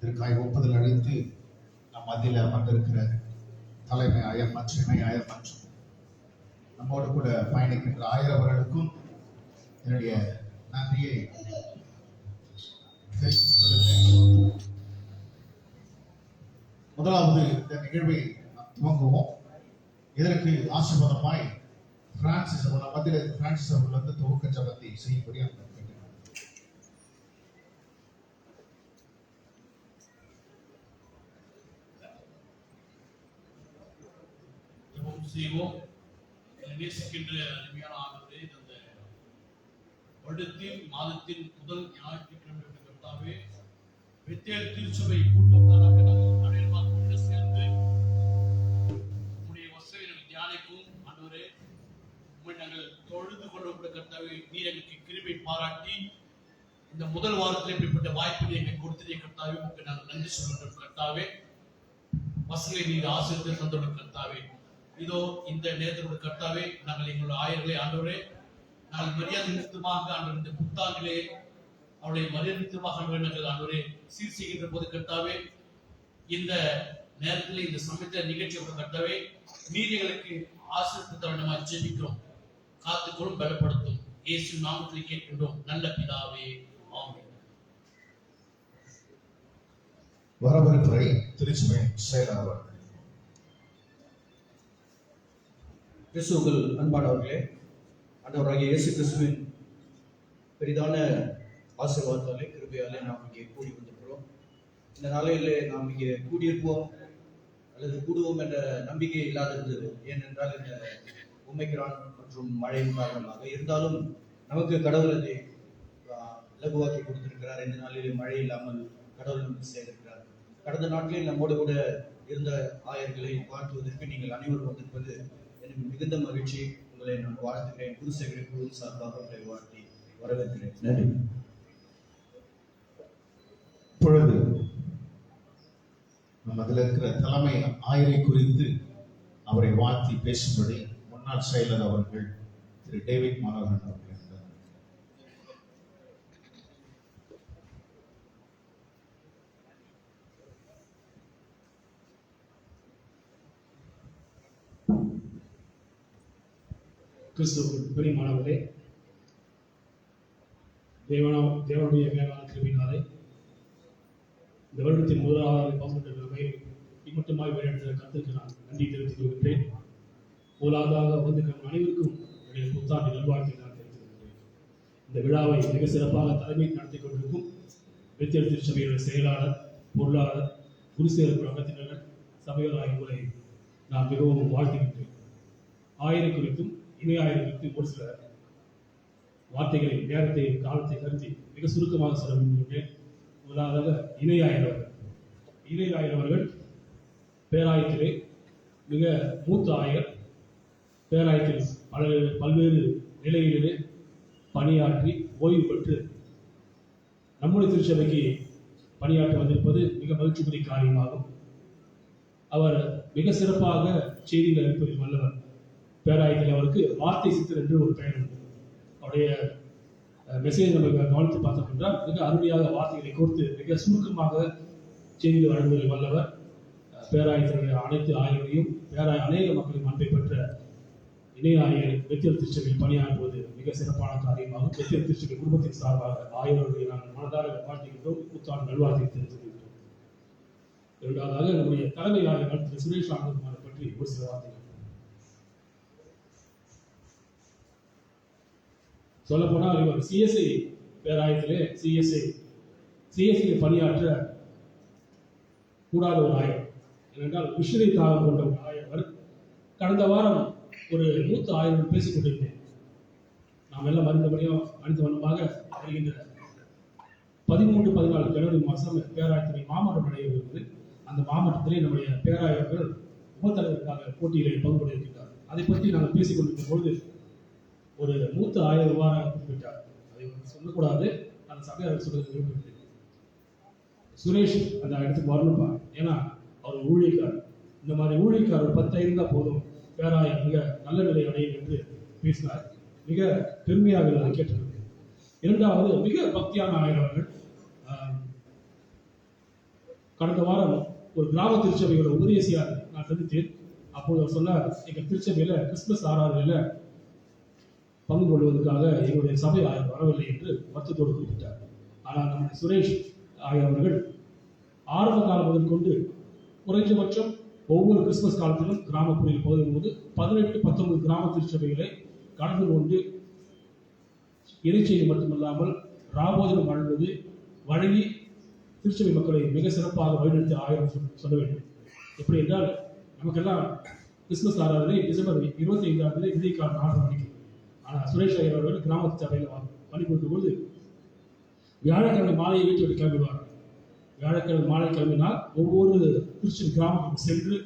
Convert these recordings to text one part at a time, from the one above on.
இதற்காக ஒப்புதல் அளித்து நம் மத்தியில் அமர்ந்திருக்கிற தலைமை ஆயர் மற்றும் இணை ஆயர் மற்றும் நம்மோடு கூட பயணிக்கின்ற ஆயர் அவர்களுக்கும் என்னுடைய நன்றியை தெரிவித்துக் கொள்கிறேன். முதலாவது இந்த நிகழ்வை துவங்குவோம். இதற்கு ஆசீர்வாதமாய் பிரான்சிஸ் அவர்கள் மத்தியில் பிரான்சிஸ் அவர்கள் வந்து துவக்க ஜபத்தை செய்யும்படி அந்த செய்வோம். நேசிக்கின்ற அருமையான ஆண்டவரே, இந்த வருடத்தின் மாதத்தின் முதல் ஞாயிற்றுக்கிழமை கர்த்தாவே, பெத்தேல் திருச்சபை கூட்டத்தாராக நாங்கள் அனைவரும் சேர்ந்து உம்முடைய வசனங்களை தியானிக்கும் ஆண்டவரே, உம்மை நாங்கள் தொழுது கொள்ளக்கூடிய கர்த்தாவே, நீர் எங்களுக்கு கிருபை பாராட்டி இந்த முதல் வாரத்தில் இப்படிப்பட்ட வாய்ப்புகளை எங்களுக்கு கொடுத்ததே கர்த்தாவே, உங்களுக்கு நாங்கள் நன்றி சொல்லுகிறோம் கர்த்தாவே. வசனங்களை நீர் ஆசீர்வதித்து தந்துள்ள கர்த்தாவே, இதோ இந்த நேரத்தோட கர்த்தாவே, நாங்கள் எங்களுடைய ஆயர்களை ஆண்டவரே, நாங்கள் மரியாதை நிமித்தமாக ஆண்டவர் இந்த புத்தாண்டிலே அவருடைய மரியாதை நிமித்தமாக ஆண்டவரே நாங்கள் ஆண்டவரே சீர் செய்கின்ற போது கர்த்தாவே, இந்த நேரத்தில் இந்த சமயத்த நிகழ்ச்சியோட கர்த்தாவே, நீர் எங்களுக்கு ஆசீர்வாதத்தை தருணமாக ஜெபிக்கிறோம். காத்துக்கொள்ளும் பலப்படுத்தும் இயேசு நாமத்தில் கேட்கின்றோம் நல்ல பிதாவே, ஆமென். வரவேற்புரை திருச்சபை செயலாளர். கிறிஸ்துவுக்குள் அன்பானவர்களே, ஆண்டவராகிய இயேசு கிறிஸ்துவின் பெரிதான ஆசீர்வாதத்தாலே கிருபையாலே நாம் இங்கே கூடி வந்திருக்கிறோம். இந்த நாளையிலே நாம் இங்கே கூடியிருப்போம் அல்லது கூடுவோம் என்ற நம்பிக்கை இல்லாதிருந்தது. ஏனென்றால் இந்த ஒமைக்ரான் மற்றும் மழையின் காரணமாக இருந்தாலும் நமக்கு கடவுள் அதை இலகுவாக்கி கொடுத்திருக்கிறார். இந்த நாளிலே மழை இல்லாமல் கடவுள் நமக்கு செய்திருக்கிறார். கடந்த நாட்களில் நம்மோடு கூட இருந்த ஆயர்களை வாழ்த்துவதற்கு நீங்கள் அனைவரும் வந்திருப்பது எனக்கு மிகுந்த மகிழ்ச்சி. உங்களை நான் வாழ்த்துகிறேன். குருசேகரை குழு சார்பாக உங்களை வாழ்த்தி வரவேற்கிறேன். நன்றி. இப்பொழுது அதில் இருக்கிற தலைமை ஆயரை குறித்து அவரை வாழ்த்தி பேசும்படி முன்னாள் செயலர் அவர்கள் திரு டேவிட் மனோகரன் அவர்கள். கிறிஸ்துவுக்குள் பிரியமானவர்களே, தேவனுடைய மேலான கிருபையினாலே இந்த வருடத்தின் முதலாவது பங்குகளை மட்டுமாய் வழிநடத்த கருத்துக்கு நான் நன்றி தெரிவித்துக் கொள்கின்றேன். முதலாவதாக வந்து அனைவருக்கும் என்னுடைய புத்தாண்டு நல்வாழ்த்தை நான் தெரிவித்துக் கொள்கிறேன். இந்த விழாவை மிக சிறப்பாக தலைமை நடத்தி கொண்டிருக்கும் பெத்தேல் திருச்சபையுடைய செயலாளர், பொருளாளர், குருசேகர் அங்கத்தினர், சபையோர் ஆகியோரை நான் மிகவும் வாழ்த்துகின்றேன். ஆயிரம் குறித்தும் இணை ஆயர் குறித்து ஒரு சில வார்த்தைகளை, நேரத்தை, காலத்தை கருதி மிக சுருக்கமாக சொல்ல விரும்புகின்றேன். முதலாவதாக இணை ஆயர் அவர்கள் பேராயத்திலே மிக மூத்த ஆயர். பேராயத்தில் பல்வேறு நிலைகளிலே பணியாற்றி ஓய்வு பெற்று நம்முடைய திருச்சபைக்கு பணியாற்ற வந்திருப்பது மிக மகிழ்ச்சிக்குரிய காரியமாகும். அவர் மிக சிறப்பாக செய்திகள் அளிப்பதில் வல்லவர். பேராயத்தில் அவருக்கு வார்த்தை சித்தர் என்று ஒரு பெயர் உண்டு. அவருடைய மெசேஜ் நம்ம கவனித்து பார்த்தோம் என்றால் மிக அருமையாக வார்த்தைகளை கோர்த்து மிக சுருக்கமாக செய்திகள் வழங்குவதில் வல்லவர். பேராயத்தினுடைய அனைத்து ஆய்வுகளையும் அநேக மக்களின் அன்பை பெற்ற இணை ஆயர் பெத்தேல் திருச்சபையில் பணியாற்றுவது மிக சிறப்பான காரியமாகும். பெத்தேல் திருச்சபை குடும்பத்தின் சார்பாக ஆயர்களை நாங்கள் மனதார வாழ்த்துகின்றோம். புத்தாண்டு நல்வாழ்த்தை தெரிவித்துக் கொள்கிறோம். இரண்டாவதாக நம்முடைய தலைமை ஆயர் திரு சுரேஷ் ஆனந்தகுமாரை பற்றி ஒரு சில வார்த்தைகள் சொல்ல போனால், இவர் சிஎஸ்ஐ பேராயத்திலே சிஎஸ்ஐ பணியாற்ற கூடாத ஒரு ஆயர். ஏனென்றால் மிஷனரி தாகம் கொண்ட ஒரு ஆயர். கடந்த வாரம் ஒரு மூத்த ஆயருடன் பேசிக் கொண்டிருந்தேன். நாம் எல்லாம் அறிந்தபடியும் அணிந்த வண்ணமாக வருகின்ற 13-14 ஜனவரி மாதம் பேராயத்தினை மாமட்டம் நடைபெறுகிறது. அந்த மாமட்டத்திலே நம்முடைய பேராயர்கள் உபத்தலைவருக்காக போட்டியிலே பங்கு கொண்டிருக்கின்றார். அதை பற்றி நாங்கள் பேசிக் கொண்டிருக்கும் பொழுது ஒரு மூத்த ஆயர் இவ்வாறாக குறிப்பிட்டார். அதை சொல்லக்கூடாது, அந்த சபையாளர் சொல்றது விரும்பவில்லை. சுரேஷ் அந்த இடத்துக்கு வரணும்பா, ஏன்னா அவர் ஊழியக்காரர். இந்த மாதிரி ஊழியக்காரர் 10 இருந்தால் போதும், பேராயர் மிக நல்ல நிலை அடையும் என்று பேசினார். மிக பெருமையாக அதை கேட்டிருந்தேன். இரண்டாவது, மிக பக்தியான ஆயர் அவர்கள். கடந்த வாரம் ஒரு கிராம திருச்சபையோட உபதேசியார் நான் சந்தித்தேன். அப்போது அவர் சொன்னார், எங்கள் திருச்சபையில கிறிஸ்துமஸ் ஆராதனையில பங்கு கொள்வதற்காக எங்களுடைய சபை ஆயர் வரவில்லை என்று வருத்தத்தோடு குறிப்பிட்டார். ஆனால் நம்முடைய சுரேஷ் ஆயர் அவர்கள் ஆரம்ப காலம் முதல் கொண்டு குறைந்தபட்சம் ஒவ்வொரு கிறிஸ்துமஸ் காலத்திலும் கிராமப்புறையில் போகும் போது 18-19 கிராம திருச்சபைகளை கலந்து கொண்டு இறைச்செய்தி மட்டுமல்லாமல் ராபோஜனம் வழங்கி திருச்சபை மக்களை மிக சிறப்பாக வழிநடத்தி ஆயிரம் சொல்ல வேண்டும். எப்படி என்றால், நமக்கெல்லாம் கிறிஸ்துமஸ் ஆராதனை டிசம்பர் 25ஆம் தேதி விதிக்கால 4 மணிக்கு. ஆனால் சுரேஷ் ஐயர் அவர்கள் கிராம சபையில் பணி கொடுக்கும் போது வியாழக்கிழமை மாலையை வீட்டு விட்டு கிளம்பிடுவார். வியாழக்கிழமை மாலை கிளம்பினால் ஒவ்வொரு திருச்சி கிராமத்துக்கு சென்று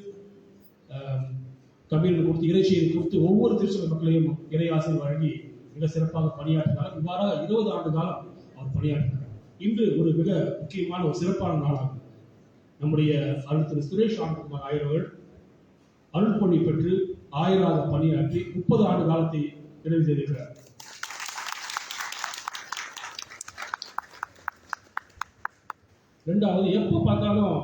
கம்பீரம் கொடுத்து இறைச்சியை கொடுத்து ஒவ்வொரு திருச்சபை மக்களையும் இறை ஆசிரியர் வழங்கி மிக சிறப்பாக பணியாற்றினார். இவ்வாறாக 20 ஆண்டு காலம் அவர் பணியாற்றினார். இன்று ஒரு மிக முக்கியமான ஒரு சிறப்பான நாளாகும். நம்முடைய அருள் திரு சுரேஷ் ஆனந்தகுமார் ஆயர் அவர்கள் அருள் பொன்னி பெற்று ஆயராக பணியாற்றி 30 ஆண்டு காலத்தை நிறைவு செய்திருக்கிறார். ரெண்டாவது, எப்போ பார்த்தாலும்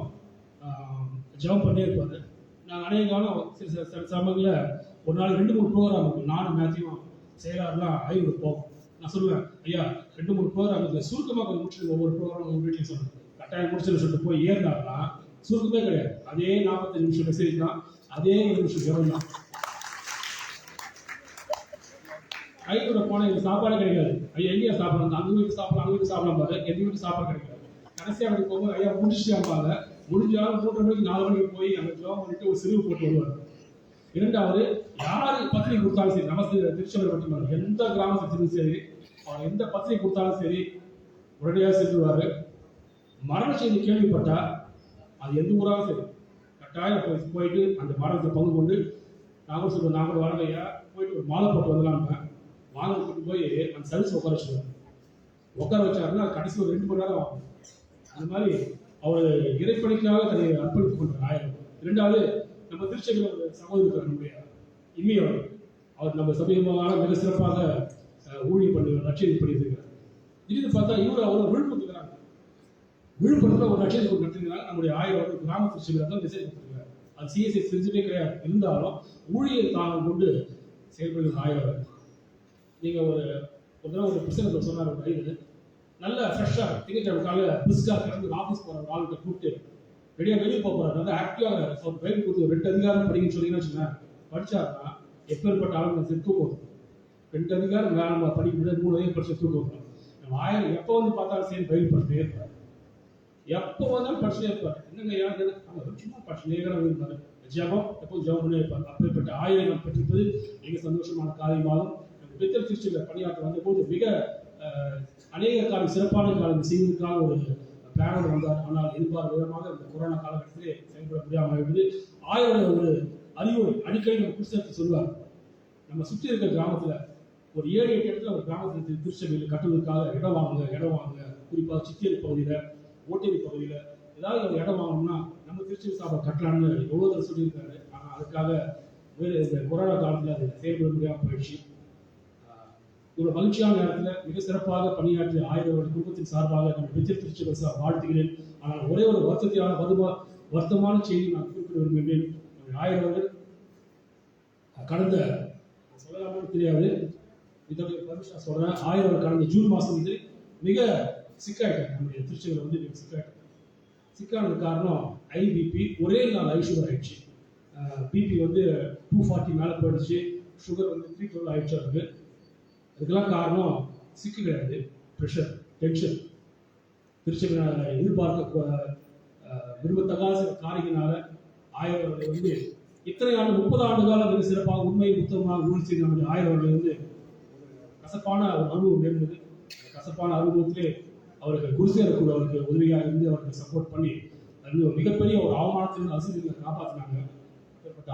ஜெபம் பண்ணே இருப்பாரு. நாங்கள் அநேக காலம் சில சமயங்களில் ஒரு நாள் 2-3 ப்ரோக்ராம் இருக்கும். நானும் மேத்யூவும் செயலாளர்லாம் ஆய்வு போவோம். நான் சொல்லுவேன், ஐயா 2-3 ப்ரோக்ராம் இருக்குது, சுருக்கமாக கொஞ்சம் முடிச்சுட்டு ஒவ்வொரு ப்ரோக்ராம் உங்கள் வீட்லையும் சொல்லுவேன். கட்டாயம் முடிச்சுன்னு சொல்லிட்டு போய் ஏறினாருன்னா சுருக்கமே கிடையாது. அதே 45 நிமிஷம் மெசேஜ் தான், அதே 20 நிமிஷம் ஜெபம் தான். ஐயோட போனால் எங்களுக்கு சாப்பாடு கிடைக்காது. ஐயா எங்கேயா சாப்பிடலாம், அந்த வீட்டு சாப்பிடலாம், அந்த வீட்டு சாப்பிடலாம் பாரு, எந்த வீட்டு சாப்பாடு கிடைக்காது. கடைசியாக அப்படி போகும்போது ஐயா முடிச்சுட்டாங்க, முடிஞ்சாலும் 3:30 மணிக்கு 4 மணிக்கு போய் அங்கே ஜெபம் பண்ணிட்டு ஒரு சிறுவு போட்டு வருவார். இரண்டாவது, யாரு பத்திரிகை கொடுத்தாலும் சரி, நமக்கு திருச்சபை மட்டுமல்ல, எந்த கிராமத்துக்கு சரி, அவர் எந்த பத்திரிகை கொடுத்தாலும் சரி உடனடியாக சென்றுவாரு. மரண செய்தி கேள்விப்பட்டா அது எந்த ஊராக சரி கட்டாயம் போயிட்டு அந்த மரணத்தை பங்கு கொண்டு நாங்கள் சொல்லுவோம், நாங்கள் வரங்க ஐயா, போயிட்டு ஒரு மாலை போட்டு வரலாம்னு வாங்க கூட்டு போய் அந்த சர்வீஸ் உட்கார வச்சுருவார். உட்கார வச்சாருன்னா கடைசி ஒரு 2 மணி நேரம் ஆகும். அந்த மாதிரி அவர் இறைப்பணிக்காக தன்னை அர்ப்பணித்துக் கொண்டார் ஆயிரம். இரண்டாவது, நம்ம திருச்சபையில் ஒரு சகோதரர் நம்முடைய இம்மியவர், அவர் நம்ம சமீபமாக மிக சிறப்பாக ஊழியம் பண்ணி நற்செய்தி பண்ணியிருக்கிறார். திடீர்னு பார்த்தா இவர் அவர் விழுப்புரத்துக்கிறாங்க. விழுப்புரத்தில் ஒரு நட்சத்திரம் நடத்தினால நம்முடைய ஆயிரம் கிராம திருச்சபையில் தான் மெசேஜ் கொடுத்துருக்காரு. அது சிஎஸ்ஐ செஞ்சுட்டே கிடையாது. இருந்தாலும் ஊழியர் தாங்கள் கொண்டு செயல்படுகிற ஆயிரம். நீங்கள் ஒரு தடவை ஒரு பிரசங்கத்தில் சொன்னார், ஒரு கைது நல்ல ஃப்ரெஷ்ஷாக திங்கட்கிழமை காலையில் பிரிஸ்காக கிளம்பி ஆஃபீஸ் போகிற ஒரு ஆளுகிட்ட கூப்பிட்டு ரெடியாக வெளியே போகிறார். நல்லா ஆக்டிவாக அவர் பைபிள் கொடுத்து 2 அதிகாரம் படிக்கணும்னு சொன்னீங்கன்னு வச்சுக்கோங்க, படித்தாருன்னா எப்பேற்பட்ட ஆளுங்க தூக்கம். 2 அதிகாரம் நம்ம படிக்க முடியாது, 3 அதிகாரம் படிச்சு தூக்கம் வைக்கணும். நம்ம ஆயிரம் எப்போ வந்து பார்த்தாலும் சரி பைபிள் படிச்சுட்டே இருப்பார். எப்போ வந்தாலும் படிச்சுட்டே இருப்பார். என்னங்க யாரு சும்மா படிச்சுட்டே இருந்தார். ஜபம் எப்போது ஜபம் பண்ணே இருப்பார். அப்பேற்பட்ட ஆயிரம் பெற்றிருப்பது மிக சந்தோஷமான காரியமாகும். பெத்தல் திருச்சியில் பணியாற்ற வந்தபோது மிக அநேக காலம் சிறப்பான காலம் செய்வதற்காக ஒரு பிளானோடு வந்தார். ஆனால் எதிர்பார்த்த விதமாக இந்த கொரோனா காலகட்டத்திலே செயல்பட முடியாமல் இருக்குது. ஆயிரம் ஒரு அறிவுரை அடிக்கடி நம்ம புத்தகத்தை சொல்லுவார். நம்ம சுற்றி இருக்கிற கிராமத்தில் ஒரு 7-8 இடத்துல ஒரு கிராமத்தில் திருச்சபையில் கட்டுவதற்காக இடம் வாங்க குறிப்பாக சித்தியரி பகுதியில், ஓட்டேரி பகுதியில் ஏதாவது ஒரு இடம் வாங்கணும்னா நம்ம திருச்சபை சாப்பா கட்டலான்னு எவ்வளோ தடவை சொல்லியிருக்காரு. ஆனால் அதுக்காக இந்த கொரோனா காலத்தில் அது செயல்பட முடியாமல் போயிடுச்சு. இவ்வளவு மகிழ்ச்சியான நேரத்தில் மிக சிறப்பாக பணியாற்றிய ஆயிரம் குடும்பத்தின் சார்பாக நம்ம பெத்தல் திருச்சபை வாழ்த்துகிறேன். ஆனால் ஒரே ஒரு வருத்தமான செய்தி நான் குறிப்பிட விரும்புகிறேன். ஆயிரம் அவர்கள் கடந்த சொல்லலாமான்னு தெரியாது, இதோடைய பர்மிஷன் சொல்றேன். ஆயிரம் கடந்த ஜூன் மாதம் மிக சிக்காயிட்டாங்க. நம்முடைய திருச்சபையில் மிக சிக்காயிட்டாங்க. சிக்கானது காரணம் ஐபிபி ஒரே நாள் ஐசுகர் ஆயிடுச்சு. பிபி 240 மேலே போயிடுச்சு. சுகர் 312 ஆயிடுச்சு. அவருக்கு இதுக்கெல்லாம் காரணம் சிக்கு கிடையாது, ப்ரெஷர், டென்ஷன். திருச்சபையினால் எதிர்பார்க்க விரும்பத்தகாத சில காரியங்களால ஆயிரவர்களை இத்தனை ஆண்டு 30 ஆண்டு காலம் மிக சிறப்பாக உண்மை புத்தகமாக ஊழல் செய்த நம்முடைய ஆயிரவர்களை கசப்பான ஒரு அனுபவம் நேர்ந்தது. கசப்பான அனுபவத்திலே அவர்கள் குருசேரக்கூட அவருக்கு உதவியாக இருந்து அவருக்கு சப்போர்ட் பண்ணி அது மிகப்பெரிய ஒரு அவமானத்திலிருந்து அசிங்கங்களை காப்பாற்றினாங்க.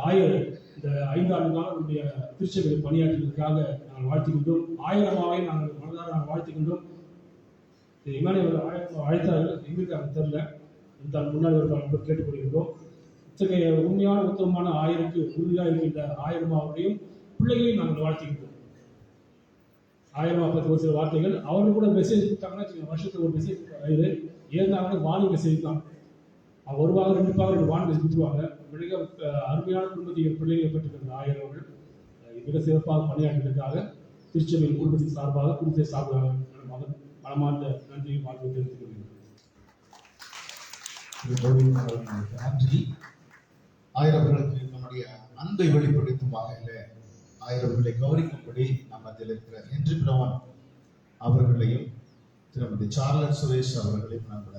ஆயிரம் இந்த 5 ஆண்டு காலம் நம்முடைய திருச்சபையை பணியாற்றியதற்காக நாங்கள் வாழ்த்துக்கின்றோம். ஆயிரமாவே நாங்கள் மனதார நாங்கள் வாழ்த்துக்கின்றோம். இமானுவேல் ஆயிரம் அழைத்தார்கள், எங்களுக்கு அது தெரியல, இருந்தால் முன்னாடி ஒரு கேட்டுக்கொள்கின்றோம். இத்தகைய உண்மையான உத்தமமான ஆயிரக்கு உறுதியாக இருக்கின்ற ஆயிரமாவுடையும் பிள்ளைகளையும் நாங்கள் வாழ்த்துக்கின்றோம். ஆயிரமா பற்றி ஒரு சில வார்த்தைகள் அவர்கள் கூட மெசேஜ் கொடுத்தாங்கன்னா வருஷத்துக்கு ஒரு மெசேஜ் இருந்தாங்கன்னா வாணி மெசேஜ் தான். அவங்க வருவாங்க, 2 பாகம் 2 வான் பேசி கொடுத்துருவாங்க. மிக அருமையான குடும்பத்தை பிள்ளைகளை பெற்றுக்கிற ஆயர் அவர்கள் மிக சிறப்பாக பணியாற்றியதற்காக திருச்சபையின் குடும்பத்தின் சார்பாக குடும்பத்தை சார்பாக மனமார்ந்த நன்றியும் வாழ்வு தெரிவித்துக் கொள்கிறேன். நன்றி. ஆயிரவர்களுக்கு நம்முடைய அன்பை வெளிப்படுத்தும் வகையில ஆயிரவர்களை கௌரிக்கும்படி நம்ம அதில் இருக்கிற ஹென்றி பிரவன் அவர்களையும் திருமதி சார்லட் சுரேஷ் அவர்களையும் நான் விட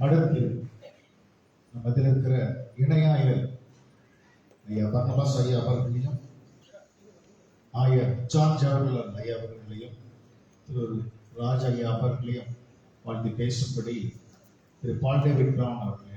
அடுத்து நம்ம இதில் இருக்கிற இணையாயர் ஐயா பர்னபாஸ் ஐயா அவர்களையும் ஆயர் ஜான் ஜவஹர்லால் ஐயா அவர்களையும் திரு ராஜ் ஐயா அவர்களையும் வாழ்த்து பேசும்படி திரு பால் டேவிட் பிரவுன் அவர்களை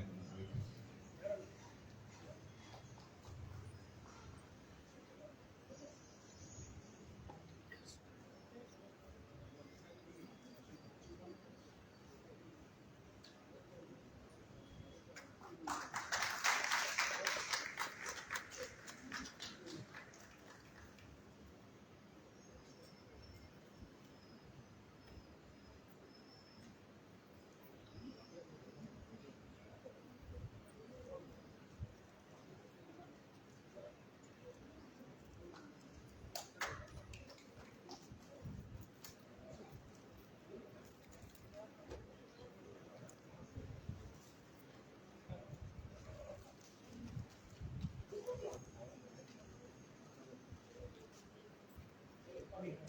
அழைக்கிறேன்.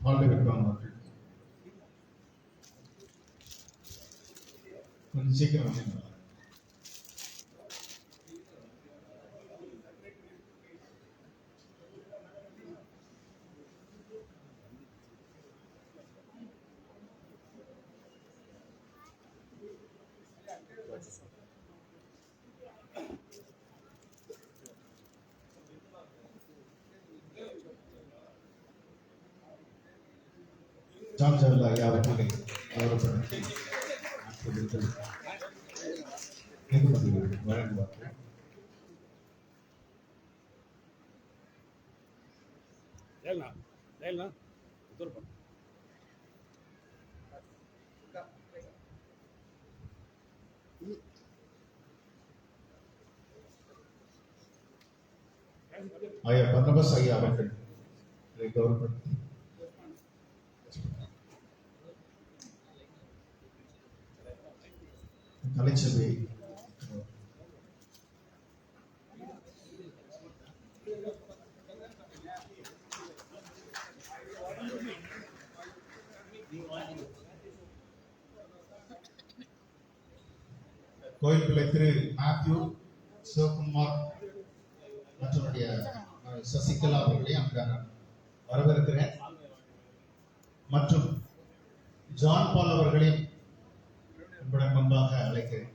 பால் டேவிட் பிரவுன் அவர்கள் கொஞ்சம் சீக்கிரம் வந்தீங்களா? ஜான் ஜவஹர்லால் ஐயா அவர்களை கௌரவப்படுத்தி வழங்குவார்கள். ஐயா பர்னபாஸ் ஐயா அவர்கள் இதை கௌரவப்படுத்தி கலைச்சபை கோயில் பிள்ளை திரு மேத்யூ சிவகுமார் மற்றும் சசிகலா அவர்களையும் அங்க வரவேற்கிறேன். மற்றும் ஜான் பால் அவர்களையும் உங்களுடன் முன்பாக அழைக்கிறேன்.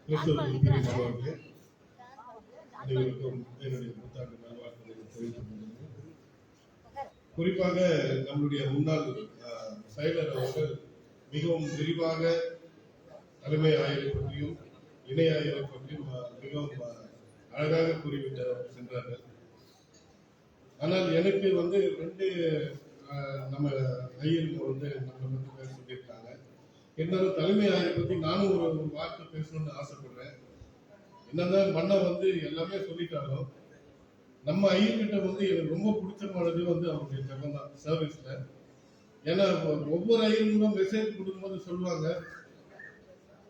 கிறிஸ்துவுக்குள் பிரியமானவர்களே, அனைவருக்கும் என்னுடைய புத்தாண்டு நல்வாழ்த்துக்களை தெரிவித்துக் கொள்கிறேன். குறிப்பாக நம்முடைய முன்னாள் செயலர் அவர்கள் மிகவும் விரிவாக தலைமை ஆயரை பற்றியும் இணை ஆயரை பற்றியும் மிகவும் அழகாக கூறிவிட்டு சென்றார்கள். ஆனால் எனக்கு வந்து ரெண்டு நம்ம ஐயருங்க வந்து நம்மளை பற்றி பேச சொல்லியிருக்காங்க. இருந்தாலும் தலைமை ஆயரை பற்றி நானும் ஒரு வார்த்தை பேசணும்னு ஆசைப்படுறேன். என்னதான் மண்ணை வந்து எல்லாமே சொல்லிட்டாலும் நம்ம ஐயர்கிட்ட வந்து எனக்கு ரொம்ப பிடிச்சமானது வந்து அவருடைய ஜபம் தான் சர்வீஸ்ல. ஏன்னா ஒவ்வொரு ஐயரும் மெசேஜ் கொடுக்கும்போது சொல்லுவாங்க,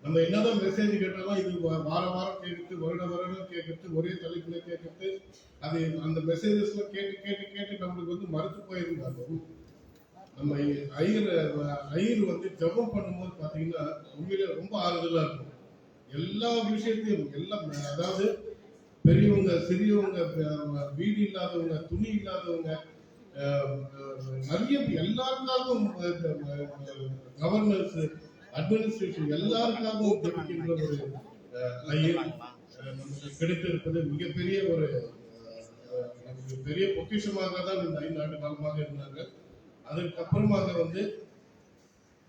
நம்ம என்னதான் மெசேஜ் கேட்டாலும் இது வாரம் கேட்குறது, வருடம் கேட்கறது, ஒரே தலைப்புல கேட்கறது, அது அந்த மெசேஜஸ்ல கேட்டு கேட்டு கேட்டு நம்மளுக்கு வந்து மறுத்து போயிருந்தாலும் நம்ம ஐயர் வந்து ஜபம் பண்ணும்போது பாத்தீங்கன்னா உண்மையிலே ரொம்ப ஆறுதலா இருக்கும். எல்லா விஷயத்தையும் எல்லாம், அதாவது பெரியவங்க சிறியவங்க, வீடு இல்லாதவங்க, துணி இல்லாதவங்க, நிறைய எல்லாருக்காகவும் கவர்னர்ஸ், அட்மினிஸ்ட்ரேஷன் எல்லாருக்காகவும் ஜெபிக்கின்ற ஒரு ஐயர் நமக்கு கிடைத்திருப்பது மிகப்பெரிய ஒரு நமக்கு பெரிய பொக்கிஷமாக தான் இந்த 5 ஆண்டு காலமாக இருந்தாங்க. அதற்கப்புறமாக வந்து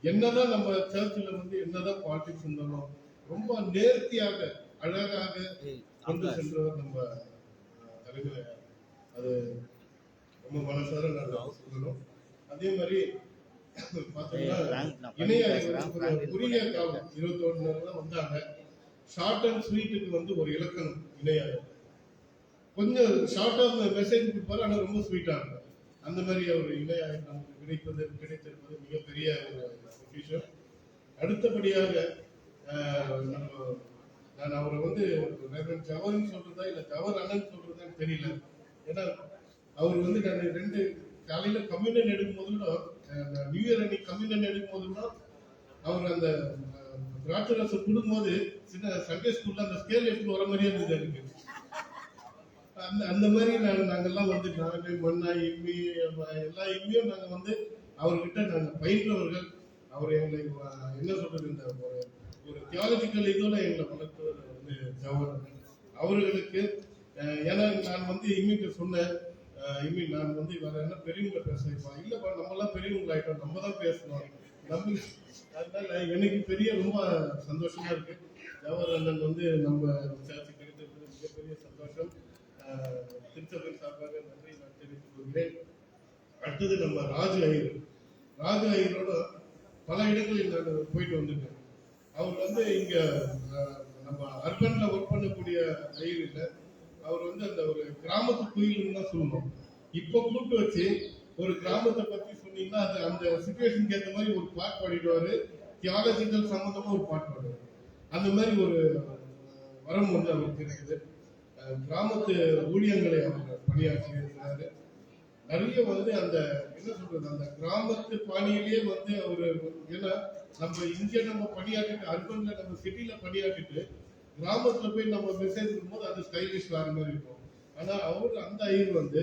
என்னதான் நம்ம சர்ச்சில் வந்து என்னதான் பாலிடிக்ஸ் இருந்தாலும் ரொம்ப நேர்த்தியாக அழகாக கொண்டு சென்றவர் நம்ம தலைவர். அது ரொம்ப மனசார நான் சொல்லணும். அதே மாதிரி பாத்தீங்கன்னா இணையாளர் குறுகிய காலம் 21 தான் வந்தாங்க. ஷார்ட் அண்ட் ஸ்வீட்டுக்கு வந்து ஒரு இலக்கணம் இணையாளர். கொஞ்சம் ஷார்ட்டா மெசேஜ் கொடுப்பாரு, ஆனா ரொம்ப ஸ்வீட்டா இருக்கும். அந்த மாதிரி அவர் இணையாளர் நமக்கு கிடைத்திருப்பது மிகப்பெரிய ஒரு பொக்கிஷம். அடுத்தபடியாக நான் அவரை வந்து ஜவர்ன்னு சொல்றதா இல்ல ஜவர் அண்ணன் சொல்றதான்னு தெரியல. ஏன்னா அவர் வந்து நான் 2 காலையில கம்யூனியன் எடுக்கும் போதும், நியூ இயர் அன்னைக்கு கம்யூனியன் எடுக்கும் போதும் அவர் அந்த திராட்சரசம் கொடுக்கும்போது சின்ன சண்டே ஸ்கூல்ல அந்த ஸ்கேல் எடுத்து வர மாதிரியே இருந்தது எனக்கு. அந்த மாதிரி நாங்கெல்லாம் வந்து மண்ணா இம்மி எல்லா இம்மியும் நாங்க வந்து அவர்கிட்ட நாங்க பயின்றவர்கள். அவர் எங்களை என்ன சொல்றது, இந்த ஒரு தியாலஜிக்கல் இதோட எங்களை வளர்த்தவர் வந்து ஜவஹர் அவர்களுக்கு. ஏன்னா நான் வந்து இம்மிக்கு சொன்னேன், இம்மி நான் வந்து வேற என்ன பெரியவங்களை பேசுறேன்ப்பா, இல்லப்பா நம்ம எல்லாம் பெரியவங்க ஆயிட்டோம், நம்ம தான் பேசணும் நம்ம. அதனால எனக்கு பெரிய ரொம்ப சந்தோஷமா இருக்கு. ஜவஹர் அண்ணன் வந்து நம்ம சேர்த்து கிடைத்தது மிகப்பெரிய சந்தோஷம். திருச்சபையின் சார்பாக நன்றி நான் தெரிவித்துக் கொள்கிறேன். அடுத்தது நம்ம ராஜு ஐயரோட பல இடங்களில் நான் போயிட்டு வந்திருக்கேன். அவர் வந்து இங்க நம்ம அர்பன்ல ஒர்க் பண்ணக்கூடிய ஐயர் இல்லை, அவர் வந்து அந்த ஒரு கிராமத்து குயில்னு தான் சொல்லணும். இப்ப கூப்பிட்டு வச்சு ஒரு கிராமத்தை பத்தி சொன்னீங்கன்னா அது அந்த சிச்சுவேஷனுக்கு ஏற்ற மாதிரி ஒரு பாட்டு பாடிடுவாரு, தியாலஜிக்கல் சம்பந்தமா ஒரு பாட்டு பாடுவாரு. அந்த மாதிரி ஒரு வரம் வந்து அவருக்கு இருக்குது. கிராமத்து ஊழியங்களை அவர் பணியாற்றி இருக்கிறாரு. நிறைய வந்து அந்த என்ன சொல்றது, அந்த கிராமத்து பாணியிலேயே வந்து அவரு, ஏன்னா நம்ம இங்க நம்ம பணியாற்றிட்டு அர்பன்ல நம்ம சிட்டில பணியாற்றிட்டு கிராமத்துல போய் நம்ம மெசேஜ் பண்ணும்போது அது ஸ்டைலிஷ் வேற மாதிரி இருக்கும். ஆனா அவரு அந்த ஐயர் வந்து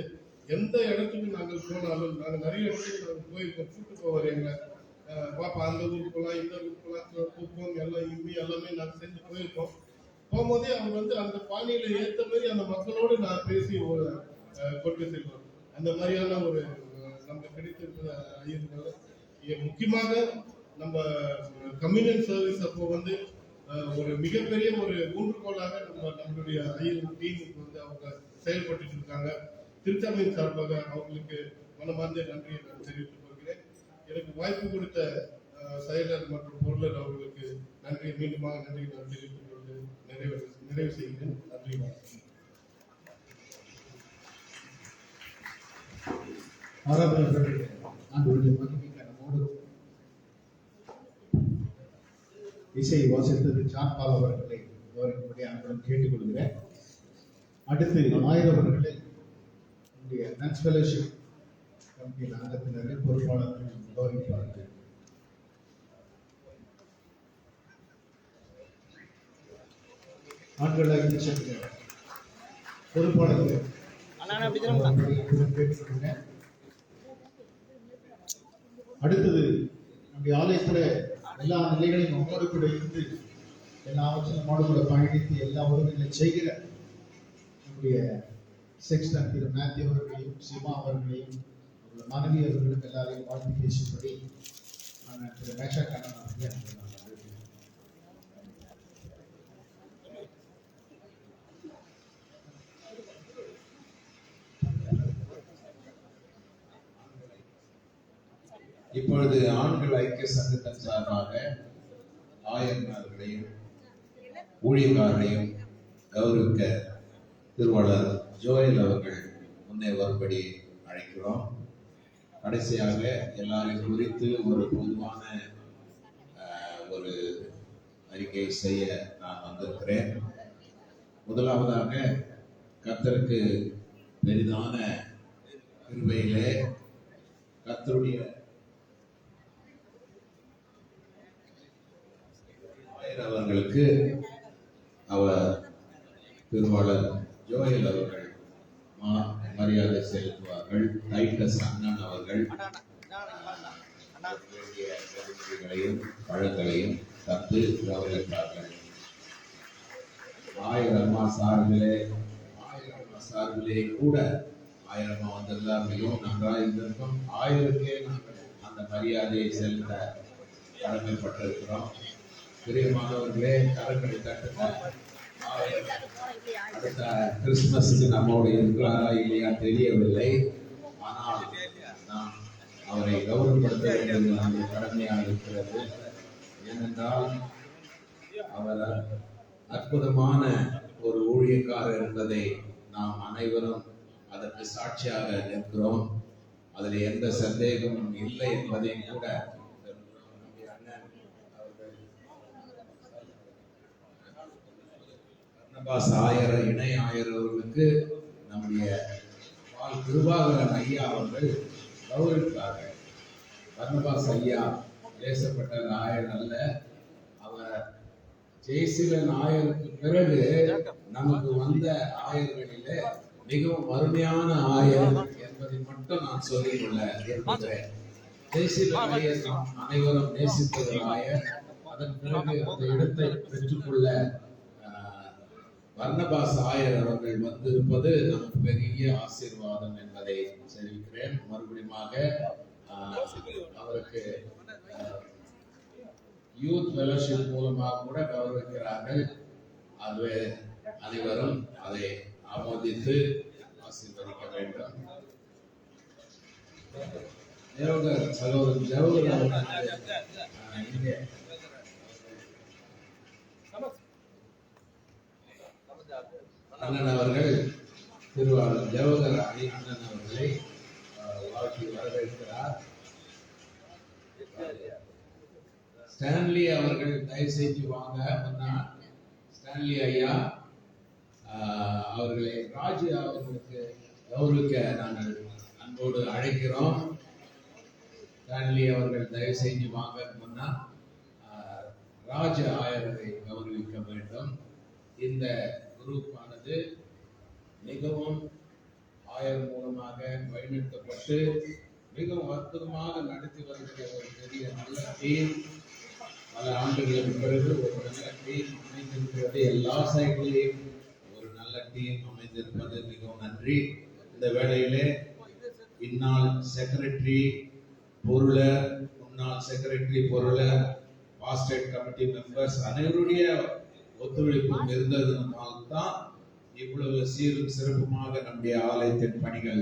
எந்த இடத்துக்கு நாங்கள் போனாலும், நாங்கள் நிறைய இடத்துக்கு நாங்கள் போயிருக்கோம், கூட்டு போவார் எங்களை, பாப்பா அந்த ஊருக்கு போகலாம், இந்த ஊருக்கு போகலாம், கூப்போம் எல்லாம் இம்மி எல்லாமே நாங்கள் செஞ்சு போயிருக்கோம். போகும்போதே அவர் வந்து அந்த பாணியில ஏற்ற மாதிரி அந்த மக்களோடு நான் பேசி கொண்டு செல்வோம். அந்த மாதிரியான ஒரு நம்ம கிடைத்திருக்கிற ஐயர்கள். முக்கியமாக நம்ம கம்யூனியன் சர்வீஸ் அப்போ வந்து ஒரு மிகப்பெரிய ஒரு ஊன்றுகோலாக நம்மளுடைய ஐயர் டீமுக்கு வந்து அவங்க செயல்பட்டு இருக்காங்க. திருச்சபையின் சார்பாக அவங்களுக்கு மனமார்ந்த நன்றியை நான் தெரிவித்துக் கொள்கிறேன். எனக்கு வாய்ப்பு கொடுத்த செயலர் மற்றும் பொருளர் அவர்களுக்கு நன்றி, மீண்டுமாக நன்றி நான் தெரிவித்துக் கொண்டு நிறைவு செய்கிறேன். நன்றி. இசை வாசித்தது ஜான் பால் அவர்களை கவனிக்கும்படி அன்புடன் கேட்டுக்கொள்கிறேன். அடுத்து ஆயிரவர்களை நம்முடைய நன்ஸ் ஃபெலோஷிப் கமிட்டியின் அங்கத்தினரை பொறுப்பாளர்கள் கவனிப்பார்கள். ஆண்களாக சென்ற பொறுப்பாளர்கள் கேட்டுக்கொள்கிறேன். அடுத்தது நம்முடைய ஆலயத்துல எல்லா நிலைகளையும் நம்மோடு கூட இருந்து எல்லாவற்றும் நம்மோடு கூட பயணித்து எல்லா உதவிகளை செய்கிற நம்முடைய செக்ஸ்டன் திரு மேத்யூ அவர்களையும் சிமா அவர்களையும் அவருடைய மனைவி அவர்களும் எல்லாரையும் வாழ்த்து பேசும்படி நான் திரு மேஷா கண்ணன் அவர்களை அழைக்கிறேன். இப்பொழுது ஆண்கள் ஐக்கிய சங்கத்தின் சார்பாக ஆயர்மார்களையும் ஊழியக்காரரையும் கௌரவிக்க திருவாளர் ஜோயல் அவர்கள் முன்னே வரும்படி அழைக்கிறோம். கடைசியாக எல்லாரையும் குறித்து ஒரு பொதுவான ஒரு அறிக்கை செய்ய நான் வந்திருக்கிறேன். முதலாவதாக கர்த்தருக்கு பெரிதான கிருபையிலே கர்த்தருடைய அவர்களுக்கு அவர் திருவாளர் ஜோயல் அவர்கள் மரியாதை செலுத்துவார்கள். டைட்டஸ் அண்ணன் அவர்கள் வேண்டிய பழங்களையும் தந்து கௌரவிப்பார்கள். ஆயிரமா சார்பிலே கூட ஆயிரமா வந்திருந்தால் மிகவும் நன்றாக இருந்திருக்கும். ஆயிரக்கே நாங்கள் அந்த மரியாதையை செலுத்த கடமைப்பட்டிருக்கிறோம். பிரியமானவர்களே, கரங்களை தட்டுங்க. அடுத்த கிறிஸ்துமஸுக்கு நம்மோடு இருக்கிறாரா இல்லையா தெரியவில்லை. ஆனால் நாம் அவரை கௌரவப்படுத்த வேண்டியது நம்முடைய கடமையாக இருக்கிறது. ஏனென்றால் அவர் அற்புதமான ஒரு ஊழியக்காரர் என்பதை நாம் அனைவரும் அதற்கு சாட்சியாக நிற்கிறோம். அதில் எந்த சந்தேகமும் இல்லை என்பதையும் கூட ஆயர் இணை ஆயர் அவர்களுக்கு நம்முடைய கிருபாகரன் ஐயா அவர்கள் கௌரவிப்பார்கள். பர்னபாஸ் ஐயா பேசப்பட்ட ஆயர் அல்ல, அவர் ஜெயசீலன் ஆயருக்கு பிறகு நமக்கு வந்த ஆயர்களிலே மிகவும் வறுமையான ஆயர் என்பதை மட்டும் நான் சொல்லிக்கொள்ள விரும்புகிறேன். ஜெயசீலன் ஆயர் நாம் அனைவரும் நேசித்த ஆயர். அதன் பிறகு அந்த இடத்தை பெற்றுக்கொள்ள பர்னபாஸ் ஆயர் அவர்கள் வந்திருப்பது நமக்கு பெரிய ஆசீர்வாதம் என்பதை தெரிவிக்கிறேன். மறுபடியுமாக அவருக்கு யூத் ஃபெலோஷிப் மூலமாக கூட கௌரவிக்கிறார்கள். அதுவே அனைவரும் அதை ஆமோதித்து ஆசீர்வதிக்க வேண்டும். சகோதரர் ஜவஹர் இங்கே அண்ணன் அவர்கள் திருவாளர் ஜவஹர் அலி அண்ணன் அவர்களை வாழ்த்தி வரவேற்கிறார். ஸ்டான்லி அவர்கள் தயவு செய்து வாங்க. ஸ்டான்லி ஐயா அவர்களை ராஜு அவர்களுக்கு கௌரவிக்க நாங்கள் அன்போடு அழைக்கிறோம். ஸ்டான்லி அவர்கள் தயவு செய்து வாங்க. முன்னா ராஜ ஆயரை கௌரவிக்க வேண்டும். இந்த குரூப் ஆனது மிகவும் ஆயர் மூலமாக வழிநடத்தப்பட்டு மிகவும் அற்புதமாக நடத்தி வருகிற ஒரு பெரிய நல்ல டீம். பல ஆண்டுகளுக்கு பிறகு ஒரு நல்ல டீம் அமைந்திருக்கிறது. எல்லா சைட்லையும் ஒரு நல்ல டீம் அமைந்திருப்பது மிகவும் நன்றி. இந்த வேளையிலே இந்நாள் செக்ரட்டரி பொருளர், முன்னாள் செக்ரட்டரி பொருளர், பாஸ்டேட் கமிட்டி மெம்பர்ஸ் அனைவருடைய ஒத்துழைப்பும் இருந்ததுனால்தான் இவ்வளவு சீரும் சிறப்புமாக நம்முடைய ஆலயத்தின் பணிகள்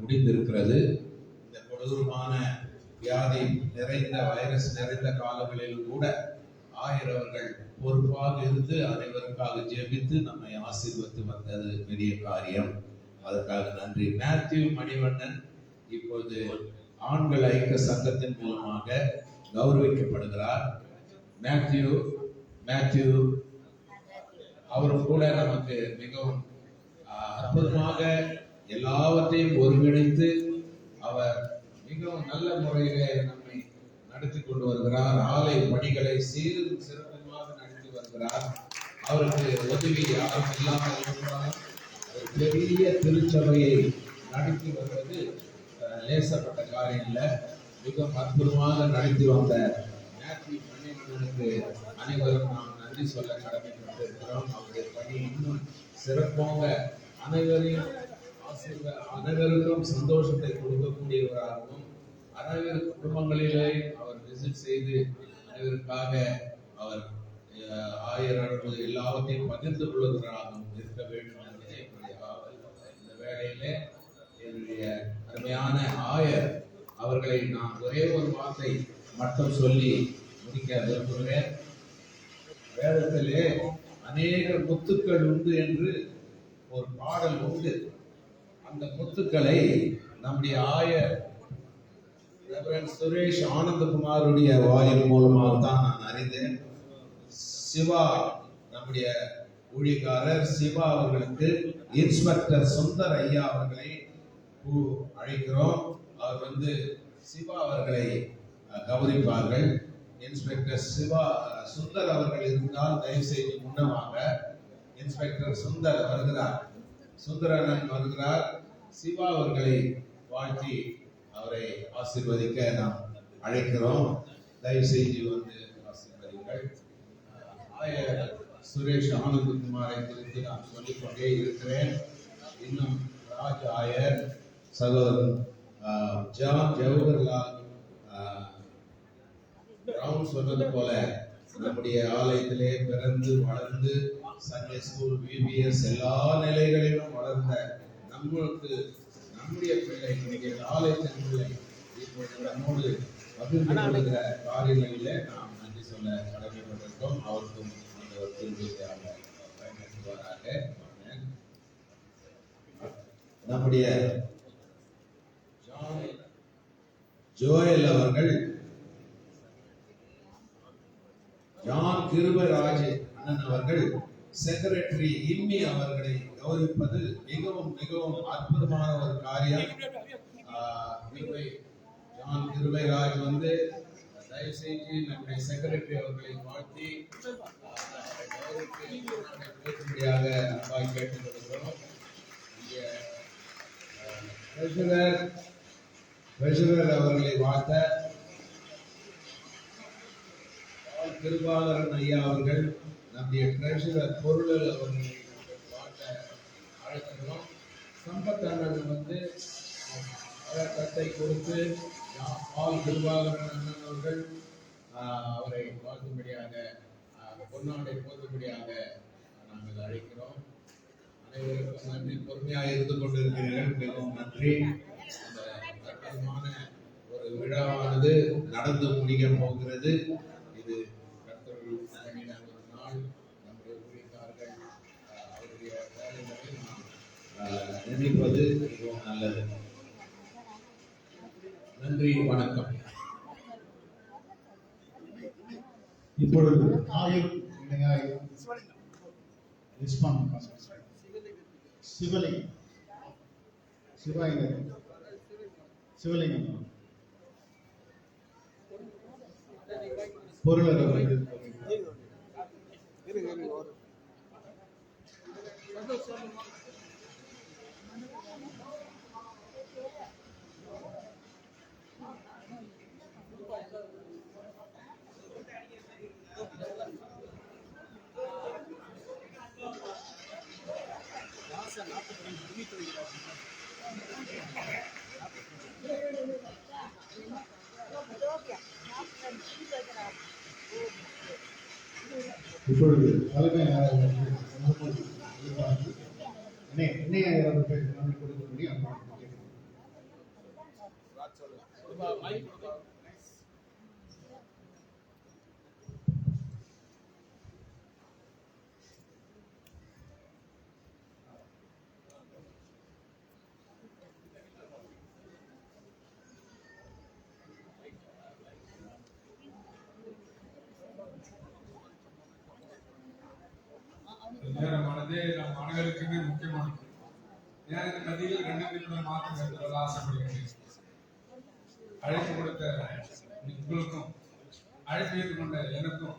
முடிந்திருக்கிறது. இந்த கொடூரமான வியாதி நிறைந்த வைரஸ் நிறைந்த காலங்களிலும் கூட ஆயர் அவர்கள் பொறுப்பாக இருந்து அனைவருக்காக ஜெபித்து நம்மை ஆசீர்வதித்து வந்தது பெரிய காரியம். அதற்காக நன்றி. மேத்யூ மணிவண்ணன் இப்பொழுது ஆண்கள் ஐக்கிய சங்கத்தின் மூலமாக கௌரவிக்கப்படுகிறார். மேத்யூ அவரும் கூட நமக்கு மிகவும் அற்புதமாக எல்லாவற்றையும் ஒருங்கிணைத்து அவர் மிகவும் நல்ல முறையிலே நம்மை நடத்தி கொண்டு வருகிறார். ஆலய பணிகளை சீரும் சிறப்புமாக நடத்தி வருகிறார். அவருக்கு உதவி யாரும் இல்லாமல் இருந்தாலும் பெரிய திருச்சபையை நடத்தி வருவது லேசப்பட்ட காரியம் இல்லை. மிகவும் அற்புதமாக நடத்தி வந்த மேத்யூ அண்ணனுக்கு அனைவரும் நாம் நன்றி சொல்ல கடமைப்பட்டிருக்கிறோம். அவருடைய பணி இன்னும் சிறப்பாக அனைவருக்கும் சந்தோஷத்தை கொடுக்கக்கூடியவராகவும் அனைவரு குடும்பங்களிலே அவர் விசிட் செய்து அனைவருக்காக அவர் ஆயர்கள் எல்லாவற்றையும் பகிர்ந்து கொள்வதற்காகவும் இருக்க வேண்டும் என்பதே என்னுடைய ஆவல். இந்த வேளையிலே என்னுடைய அருமையான ஆயர் அவர்களை நான் ஒரே ஒரு வார்த்தை மட்டும் சொல்லி முடிக்க விரும்புகிறேன். வேதத்திலே அநேக முத்துக்கள் உண்டு என்று ஒரு பாடல் உண்டு. அந்த முத்துக்களை நம்முடைய ஆயர் ரெவரண்ட் சுரேஷ் ஆனந்தகுமாருடைய வாயின் மூலமாக தான் நான் அறிந்தேன். சிவா, நம்முடைய ஊழியக்காரர் சிவா அவர்களுக்கு இன்ஸ்பெக்டர் சுந்தர் ஐயா அவர்களை அழைக்கிறோம். அவர் சிவா அவர்களை கௌரவிப்பார்கள். இன்ஸ்பெக்டர் சிவா சுந்தர் அவர்கள் இருந்தால் தயவு செய்து முன்னமாக. இன்ஸ்பெக்டர் சுந்தர் வருகிறார், சுந்தரன் வருகிறார். சிவா அவர்களை வாழ்த்தி அவரை ஆசீர்வதிக்க நாம் அழைக்கிறோம். தயவு செய்து ஆசீர்வதிங்கள். ஆயர் சுரேஷ் ஆனந்தகுமாரை குறித்து நான் சொல்லிக்கொண்டே இருக்கிறேன். இன்னும் ராஜ் ஆயர், சகோதரன் ஜான் ஜவஹர்லால் பிரவுன் சொன்னது போல நம்முடைய ஆலயத்திலே பிறந்து வளர்ந்து சண்டே ஸ்கூல், விபிஎஸ் எல்லா நிலைகளிலும் வளர்ந்த நம்முடைய பிள்ளை, நம்முடைய ஆலயத்தின் பிள்ளை இப்பொழுது நம்மோடு பகிர்ந்து கொள்கிற காரியங்களிலே நாம் நன்றி சொல்ல கடமைப்பட்டிருக்கோம். அவருக்கும் அந்த திருவிழாக பயன்படுத்துவாராக. நம்முடைய ஜோயல் அவர்கள் ஜான் கிருபராஜ் அண்ணன் அவர்கள் செக்ரட்டரி இம்மி அவர்களை கௌரவிப்பது மிகவும் மிகவும் அற்புதமான ஒரு காரியம். ஜான் கிருபராஜ் தயவு செய்து நம்முடைய செக்ரட்டரி அவர்களை வாழ்த்தி பேசும்படியாக அன்பாய் கேட்டுக்கொள்கிறோம். ட்ரெஷரர் அவர்களை வாழ்த்த கிருபாகரன் ஐயா அவர்கள் நம்முடைய ட்ரெஷரர் பொருள் அவர்களை வாழ்த்த அழைக்கிறோம். சம்பத் அண்ணன் தத்தை கொடுத்து பால் கிருபாகரன் அண்ணன் அவர்கள் அவரை வாழ்த்தும்படியாக பொன்னாடை போதும்படியாக நாங்கள் அழைக்கிறோம். அனைவருக்கும் நன்றி. பொறுமையாக இருந்து கொண்டிருக்கிறீர்கள், மிகவும் நன்றி. இந்த அற்புதமான ஒரு விழாவானது நடந்து முடிய போகிறது. இது கர்த்தருடைய ஒரு நாள். நம்முடைய ஊழியக்காரர்கள் அவருடைய வேலைகளை நாம் நினைப்பது மிகவும் நல்லது. நன்றி, வணக்கம். இப்பொழுது ஆயுள் சிவலிங்கம் பொருளர் அவர்கள் இப்பொழுது தலைமை கொடுக்கக்கூடிய நேரமானது நம் அனைவருக்குமே முக்கியமானது. நேரத்தின் மத்தியில் 2 நிமிடம் மாற்றம் சொல்ல ஆசைப்படுகிறேன். அழைப்பு கொடுத்த உங்களுக்கும் அழைப்பு ஏற்றுக்கொண்ட எனக்கும்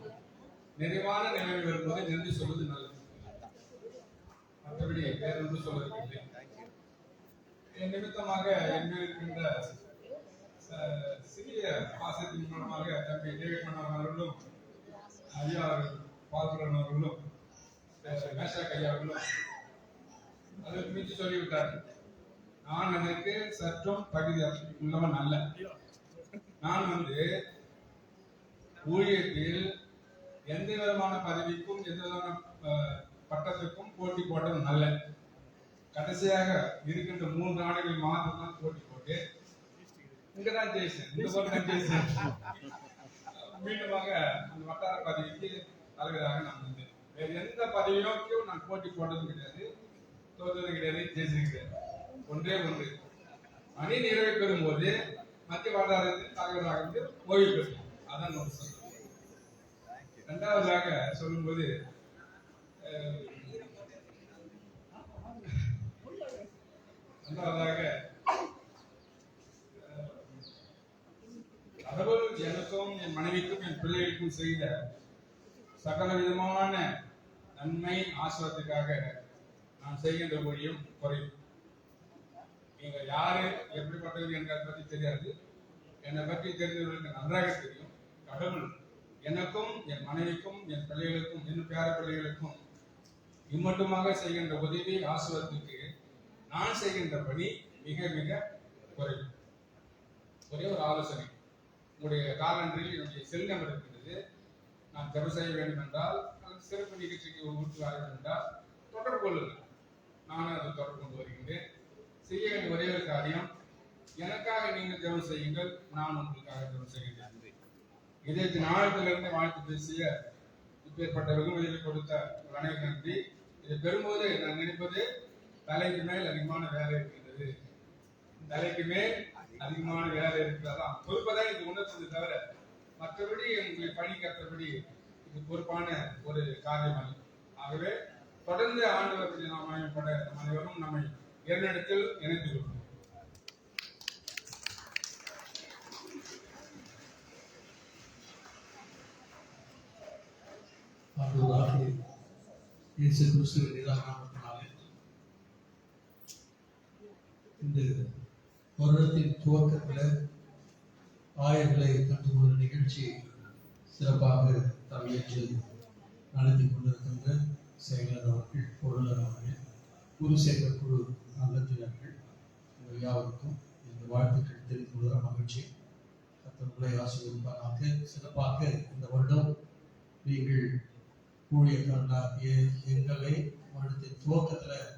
நிறைவான நிலைமை வரும்போது நன்றி சொல்வது நல்லது. மற்றபடி வேற ஒன்று சொல்வதில்லை. என் நிமித்தமாக என்ன இருக்கின்ற சிறிய பாசத்தின் மூலமாக தம்பி டேவிட் மன்னன் அவர்களும் ஐயா அவர்கள் பாசுரன் அவர்களும் மேஷாக் ஐயா அவர்களும் அதற்கு மிஞ்சி சொல்லிவிட்டார். நான் அதற்கு சற்றும் தகுதி உள்ளவன் அல்ல. நான் ஊழியத்தில் எந்த விதமான பதவிக்கும் எந்த விதமான பட்டத்திற்கும் போட்டி போட்டவன் அல்ல. கடைசியாக இருக்கின்ற 3 ஆண்டுகள் மாதம் தான் போட்டி போட்டு இங்கதான் ஜெயிச்சேன். இந்த போட்டு ஜெயிச்சேன். மீண்டுமாக அந்த வட்டார பதவிக்கு தலைவராக நான் வந்தேன். வேறு எந்த பதவியோக்கும் நான் போட்டி போட்டதும் கிடையாது, தோற்றதும் கிடையாது, ஜெயிச்சது கிடையாது. ஒன்றே ஒன்று, அணி நிறைவு பெறும் போது மத்திய வட்டாரத்தில் தலைவராக வந்து ஓய்வு பெறும். அதான் ஒரு சொல்லுவோம். இரண்டாவதாக சொல்லும்போது கடவுள் எனக்கும் என் மனைவிக்கும் என் பிள்ளைகளுக்கும் செய்த சகல விதமான நன்மை ஆசிரியத்துக்காக நான் செய்கின்ற ஊழியம் குறையும். நீங்க யாரு எப்படிப்பட்டவர் என்பதை பற்றி தெரியாது, என்னை பற்றி தெரிந்தவர்களுக்கு நன்றாக தெரியும். கடவுள் எனக்கும் என் மனைவிக்கும் என் பிள்ளைகளுக்கும் என் பேர பிள்ளைகளுக்கும் இம்மட்டுமாக செய்கின்ற உதவி ஆசிரியத்துக்கு நான் செய்கின்ற பணி மிக மிக குறையும். ஒரே ஒரு ஆலோசனை, உங்களுடைய காலண்டரில் என்னுடைய செல் நம்பர் இருக்கின்றது. நான் ஜெபம் செய்ய வேண்டும் என்றால், சிறப்பு நிகழ்ச்சிக்கு ஊற்றி வர வேண்டும் என்றால் தொடர்பு கொள்ளுங்கள். நானும் அதை தொடர்பு கொண்டு வருகின்றேன். செய்ய வேண்டிய ஒரே ஒரு காரியம், எனக்காக நீங்கள் ஜெபம் செய்யுங்கள், நான் உங்களுக்காக ஜெபம் செய்கின்றேன். இதற்கு நாளத்திலிருந்து வாழ்த்து பேசிய இப்பேற்பட்ட வெகுமதியை கொடுத்த அனைவரும் நன்றி. இதை பெறும்போது நான் நினைப்பது, தலைக்கு மேல் அதிகமான வேலை இருக்கின்றது, தலைக்கு மேல் அதிகமான வேலை இருக்கிறதா பொறுப்பதான் இது உணர்ந்தது தவிர மற்றபடி உங்களை பணி கற்றபடி இது பொறுப்பான ஒரு காரியம் அல்ல. ஆகவே தொடர்ந்து ஆண்டவர்கள் நாம் அமைப்பட நம் அனைவரும் நம்மை இரண்டிடத்தில் இணைந்து கொள்வோம். ஆண்டவராகிய இயேசு கிறிஸ்துவின் நிதானத்தினாலே இந்த வருடத்தின் துவக்கத்தில் ஆயர்களை கண்டுகொண்ட நிகழ்ச்சி சிறப்பாக தலையேற்று நடத்தி கொண்டிருக்கின்ற செயலர் அவர்கள், பொருளர் அவர்கள், குருசேகர் குழு அங்கத்தினர்கள் யாருக்கும் இந்த வாழ்த்துக்கள் தெரிந்து கொள்கிற மகிழ்ச்சி. கர்த்தர்களை ஆசீர்வதிப்பாராக. சிறப்பாக இந்த வருடம் நீங்கள் ஊழியக்காரர்களாகிய எங்களை வருடத்தின் துவக்கத்தில்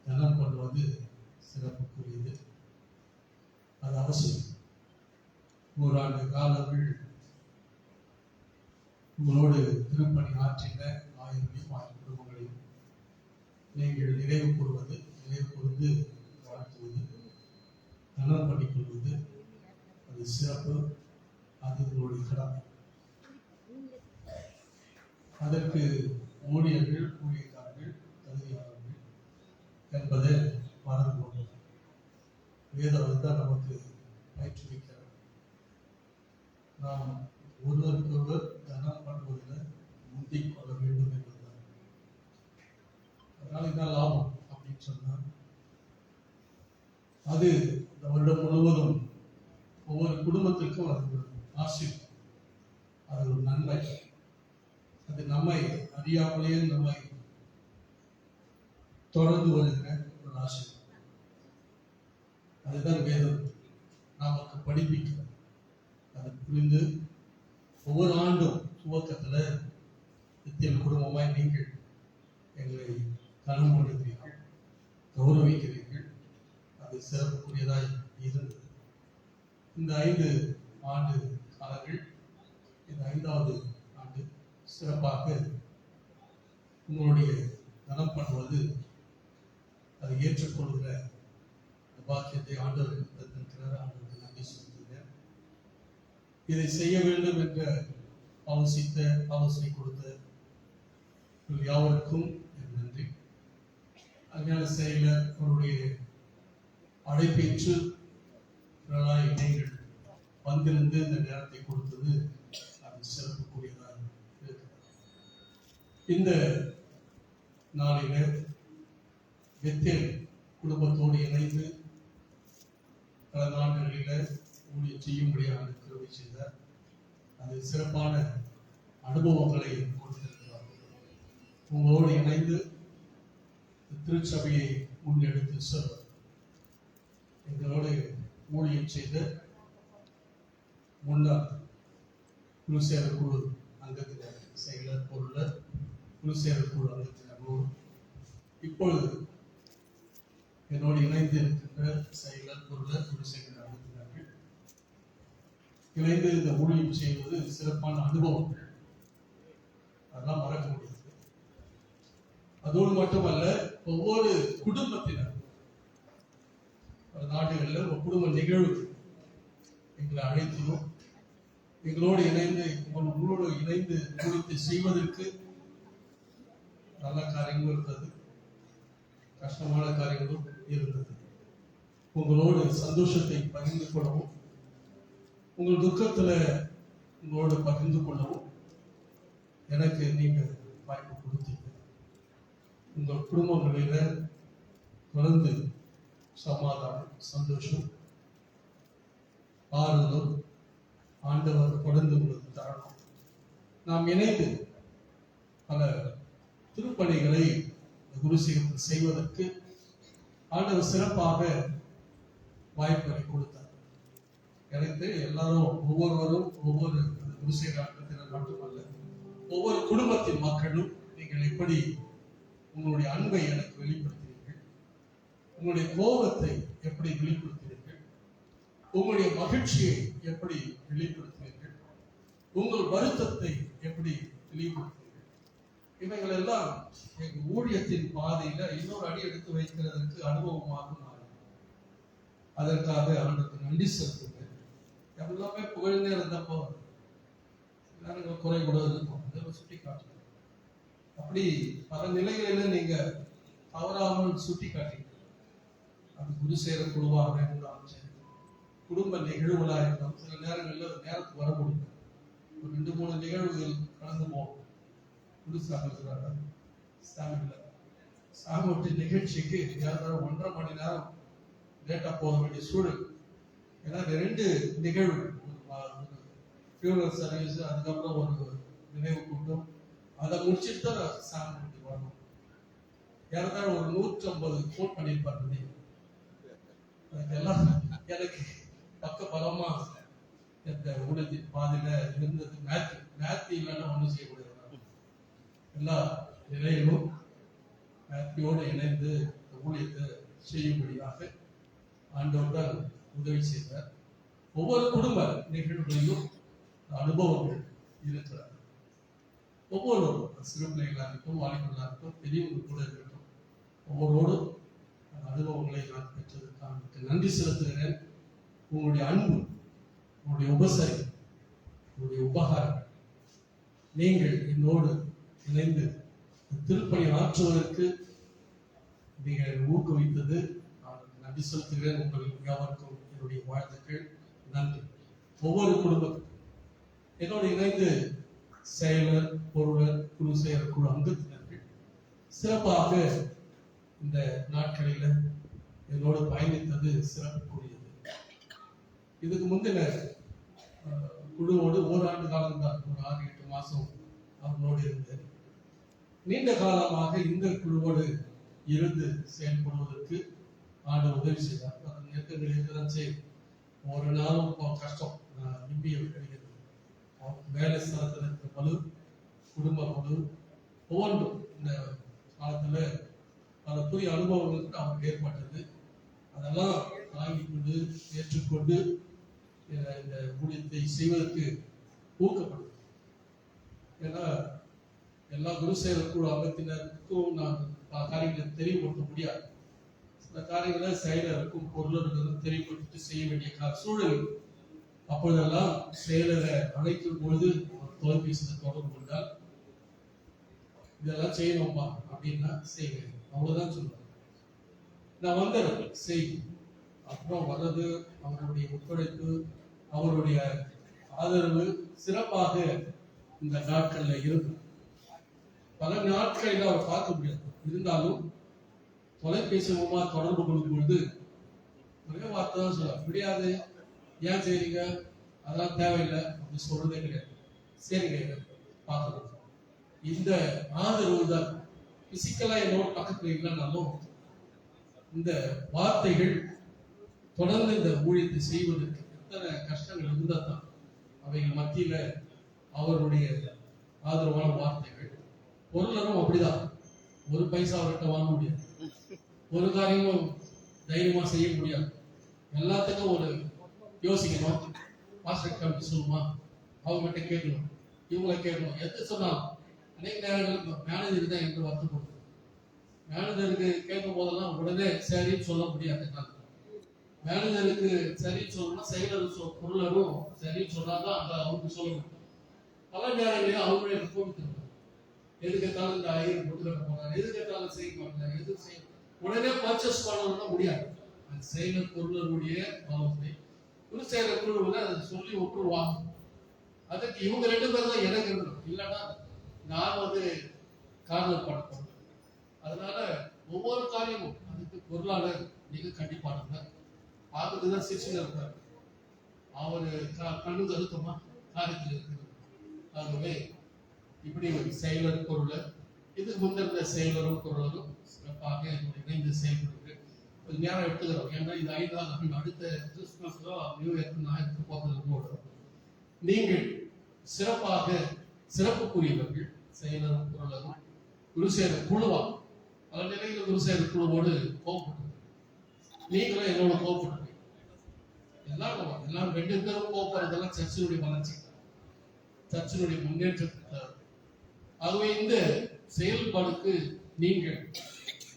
கனம் பண்ணுவது சிறப்புக்குரியது. அது அவசியம். 1 ஆண்டு காலங்கள் உங்களோடு திருப்பணி ஆற்றின ஆயிரங்களையும் 1000 குடும்பங்களையும் நீங்கள் நினைவு கூறுவது, நினைவு கூர்ந்து வாழ்த்துவது, கனம் பண்ணிக்கொள்வது, அது சிறப்பு. அது உங்களுடைய கடமை. அதற்கு ஊழியர்கள், ஊழியக்காரர்கள், தகுதியாளர்கள் என்பதை மறந்து கொண்டது. வேதம் தான் நமக்கு பயிற்றுவிக்கிறது. நாம் ஒருவருக்கொருவர் கனம் பண்ணுவதில் முந்திக் கொள்ள வேண்டும் என்பதுதான். அதனால இதான் லாபம் அப்படின்னு சொன்னார். அது இந்த வருடம் முழுவதும் ஒவ்வொரு குடும்பத்திற்கும் அது ஒரு ஆசீர்வாதம், அது ஒரு நன்மை. அது நம்மை அறியாமலேயே நம்மை தொடர்ந்து வருகிற ஒரு ஆசீர்வாதம். அதுதான் வேதம் நமக்கு படிப்பிக்கிறது. அதை புரிந்து ஒவ்வொரு ஆண்டும் துவக்கத்தில் நித்திய குடும்பமாய் நீங்கள் எங்களை கனம் பண்ணுகிறீர்கள், கௌரவிக்கிறீர்கள். அது சிறப்புக்குரியதாய் இருந்தது. இந்த 5 ஆண்டு காலங்கள், இந்த 5வது ஆண்டு சிறப்பாக உங்களுடைய கனம் பண்ணுவது, அதை ஏற்றுக்கொள்கிற பாக்கியத்தை ஆண்டவருக்கு தந்திருக்கிறார். ஆண்டவருக்கு நன்றி செலுத்துகிறேன். இதை செய்ய வேண்டும் என்ற ஆலோசனை கொடுத்த யாவருக்கும் நன்றி. அருமையான செயலர் அவருடைய அழைப்பேற்று நீங்கள் வந்திருந்து இந்த நேரத்தை கொடுத்தது அது சிறப்புக்குரியதாக இருக்கிறது. இந்த நாளில பெத்தேல் குடும்பத்தோடு இணைந்து கடந்த ஆண்டுகளில் ஊழியம் செய்யும்படியாக கிருபை செய்தார். அது சிறப்பான அனுபவங்களை கொடுத்திருக்கிறார். உங்களோடு இணைந்து திருச்சபையை முன்னெடுத்து செல்ல எங்களோடு ஊழியம் செய்த முன்னாள் குருசேர குழு அங்கத்தினர், செயலர், பொருளர், குருசேர குழு அங்கத்தினரோடு இப்பொழுது என்னோடு இணைந்து இருக்கின்ற செயலர், பொருளர், குருசேர அங்கத்தினர்கள் இணைந்து இந்த ஊழியம் செய்வது சிறப்பான அனுபவங்கள். அதெல்லாம் மறக்க முடியாது. அதோடு மட்டுமல்ல, ஒவ்வொரு குடும்பத்தினர் நாடுகளில் ஒரு குடும்ப நிகழ்வு எங்களை அழைத்தினோம். எங்களோடு இணைந்து உங்களோடு இணைந்து குறித்து செய்வதற்கு நல்ல காரியங்களும் இருந்தது, கஷ்டமான காரியங்களும் இருந்தது. உங்களோடு சந்தோஷத்தை பகிர்ந்து கொள்ளவும், உங்கள் துக்கத்துல உங்களோடு பகிர்ந்து கொள்ளவும் எனக்கு நீங்க வாய்ப்பு கொடுத்தீங்க. உங்கள் குடும்பங்களில தொடர்ந்து சமாதானம், சந்தோஷம், ஆறுதலும் ஆண்டவர் தொடர்ந்து உங்களுக்கு தரணும். நாம் இணைந்து பல திருப்பணிகளை குருசேகரத்தில் செய்வதற்கு ஆண்டவர் சிறப்பாக வாய்ப்புகளை கொடுத்தார். எனக்கு எல்லாரும் ஒவ்வொருவரும் ஒவ்வொரு குருசேகரத்தினர் மட்டுமல்ல, ஒவ்வொரு குடும்பத்தின் மக்களும் நீங்கள் எப்படி உங்களுடைய அன்பை எனக்கு வெளிப்படுத்தினீர்கள், உங்களுடைய கோபத்தை எப்படி வெளிப்படுத்தினீர்கள், உங்களுடைய மகிழ்ச்சியை எப்படி வெளிப்படுத்தினீர்கள், உங்கள் வருத்தத்தை எப்படி வெளிப்படுத்தினீர்கள், இவைகள் எல்லாம் எங்க ஊழியத்தின் பாதையில இன்னொரு அடி எடுத்து வைக்கிறதற்கு அனுபவமாக மாறும். அதற்காக அவனுக்கு நன்றி செலுத்துங்க. எல்லாமே புகழ்ந்தே இருந்தப்போ எல்லாரும் குறை கூட இருக்கும், சுட்டி காட்டுங்க. அப்படி பல நிலைகளில நீங்க தவறாமல் சுட்டி காட்டீங்க. அது குருசேர குழுவாக இருந்தாலும் சரி, குடும்ப நிகழ்வுகளா இருந்தாலும் சில நேரங்களில் நேரத்துக்கு வர முடியும். ஒரு 2-3 நிகழ்வுகள் கடந்து போகும். புதுசாக சாமி நிகழ்ச்சிக்கு யாராவது 1.5 மணி நேரம் லேட்டா போக வேண்டிய சூழல். ஏன்னா 2 நிகழ்வு, ஃபியூனரல் சர்வீஸ், அதுக்கப்புறம் ஒரு நினைவு கூட்டம், அதை முடிச்சுட்டு தான் சாமி வீட்டுக்கு வரணும். யாராவது ஒரு 150 ஃபோன் பண்ணியிருப்பாரு. எல்லாம் எனக்கு பக்க பலமா இந்த ஊடகத்தின் பாதையில இருந்தது. மேத்யூ இல்லைன்னா ஒன்றும் செய்யக்கூடாது. எல்லா நிலையிலும் மேத்யூவோடு இணைந்து ஊழியத்தை செய்யும்படியாக ஆண்டவர் தான் உதவி செய்தார். ஒவ்வொரு குடும்ப நிகழ்வுகளிலும் அனுபவங்கள் இருக்கிறார். ஒவ்வொருவரும் சிறு பிள்ளைகளா இருக்கட்டும், வாலிபர்களா இருக்கட்டும், பெரியவங்க கூட இருக்கட்டும், ஒவ்வொருவரும் அனுபவங்களை நான் பெற்றதற்காக நன்றி செலுத்துகிறேன். உங்களுடைய அன்பு, உங்களுடைய உபசரி, உங்களுடைய உபகாரம், நீங்கள் என்னோடு இணைந்து திருப்பணி ஆற்றுவதற்கு நீங்கள் ஊக்குவித்தது நான் நன்றி செலுத்துகிறேன். உங்களுக்கு யாவருக்கும் என்னுடைய வாழ்த்துக்கள், நன்றி. ஒவ்வொரு குடும்பத்துக்கும் என்னோடு இணைந்து செயலர், பொருளர், குருசேர குழு அங்கத்தினர்கள் சிறப்பாக இந்த நாட்களில என்னோடு பயணித்தது சிறப்புக்குரியது. இதுக்கு முந்தின குழுவோடு ஓராண்டு காலம் தான், ஒரு 6-8 மாசம் அவர்களோடு இருந்தேன். நீண்ட காலமாக இந்த குழுவோடு இருந்து செயல்படுவதற்கு ஆண்டு உதவி செய்தார். நெருக்கங்கள் இருக்கதான் செய்யும். ஒரு நாளும் கஷ்டம். MBA கிடைக்கிறது, வேலை ஸ்தலத்தில் இருக்கிற பலு, குடும்ப பலு, ஒவ்வொன்றும் இந்த காலத்துல பல புதிய அனுபவங்களுக்கு அவருக்கு ஏற்பட்டது. அதெல்லாம் தாங்கிக் கொண்டு ஏற்றுக்கொண்டு இந்த ஊழியத்தை செய்வதற்கு ஊக்கப்படுது. ஏன்னா எல்லா குருசேர குழு அங்கத்தினருக்கும் நான் பல காரியங்களை தெரியப்படுத்த முடியாது. சில காரியங்களை செயலருக்கும் பொருளருக்கும் தெரியப்படுத்தி செய்ய வேண்டிய சூழல். அப்பொழுதெல்லாம் செயலரை அழைக்கும் பொழுது தொலைபேசியில் தொடர்பு கொண்டால் இதெல்லாம் செய்யணும்பா அப்படின்னா செய்வேன், அவ்வளவுதான் சொல்லுவாங்க. நான் வந்துடுறேன் செய்தி. அப்புறம் வர்றது அவருடைய ஒத்துழைப்பு, அவருடைய ஆதரவு சிறப்பாக இந்த நாட்கள்ல இருக்கும். பல நாட்களில் அவர் பார்க்க முடியாது, இருந்தாலும் தொலைபேசி மூலமா தொடர்பு கொள்ளும் பொழுது ஒரே வார்த்தை தான் சொல்ல முடியாது. ஏன் செய்றீங்க, அதெல்லாம் தேவையில்லை அப்படி சொல்றதே கிடையாது. சரிங்க, பார்க்கணும். இந்த ஆதரவு தான் பிசிக்கலா என்னோட பக்கத்துல இல்லைனாலும் இந்த வார்த்தைகள் தொடர்ந்து இந்த ஊழியத்தை செய்வதற்கு எத்தனை கஷ்டங்கள் இருந்தா தான் அவைகள் மத்தியில அவருடைய ஆதரவான வார்த்தைகள். பொருளரும் அப்படிதான், ஒரு பைசா அவர்கிட்ட வாங்க முடியாது, ஒரு காரியமும் தைரியமா செய்ய முடியாது. எல்லாத்துக்கும் ஒரு யோசிக்கணும், மாஸ்டர் கமிட்டி சொல்லுமா, அவங்ககிட்ட கேட்கணும், இவங்களை கேட்கணும், எது சொன்னாலும் அநேக நேரங்கள் மேனேஜர் தான் என்று வருத்தப்படும். மேனேஜருக்கு கேட்கும் போதெல்லாம் உடனே சரின்னு சொல்ல முடியாது. மேனேஜருக்கு சரின்னு சொல்லணும்னா செயலர் பொருளரும் சரின்னு சொன்னாதான் அந்த அவருக்கு சொல்லணும். பல நேரங்களில் அவங்களுடைய ரிப்போர்ட் எதுக்கேத்தாலும் இந்த 1000 கொடுத்துட்டு போனார், எதுக்கேத்தாலும் செய்ய மாட்டாங்க, எது செய்ய உடனே பர்ச்சேஸ் பண்ணணும்னா முடியாது. அந்த செயலர் பொருளருடைய ஆலோசனை ஒரு செயலர் குழுவில் அதை சொல்லி ஒப்புருவாங்க. அதுக்கு இவங்க 2 பேரும் தான் எனக்கு இருக்கணும், இல்லைன்னா நான் வந்து காரணம் பண்ண. அதனால ஒவ்வொரு காரியமும் அதுக்கு பொருளாளர் மிக கண்டிப்பானவர். பார்க்கறதுதான் சிரிச்சுன்னு இருப்பார், அவரு கண்ணு கருத்தமா காரியத்தில் இருக்கிறது. ஆகவே இப்படி ஒரு செயலர் பொருளர், இதுக்கு முந்திருந்த செயலரும் பொருளரும் சிறப்பாக இணைந்து செயல்படுது. கொஞ்சம் நேரம் எடுத்துக்கிறோம், ஏன்னா இது 5ஆவது ஆண்டு, அடுத்த கிறிஸ்துமஸ்லோ நியூ இயர்க்கு ஞாயிற்று போகிறது. நீங்கள் சிறப்பாக சிறப்புக்குரியவர்கள், செயலரும் பொருளரும். குருசேர குழுவா பல நிலையில் குருசேர குழுவோடு கோபப்பட்டு நீங்களும் என்னோட கோபப்பட்டு எல்லாரும் 2 பேரும் கோபப்படுறதெல்லாம் சர்ச்சினுடைய வளர்ச்சி, சர்ச்சினுடைய முன்னேற்றத்தை. ஆகவே இந்த செயல்பாடுக்கு நீங்கள்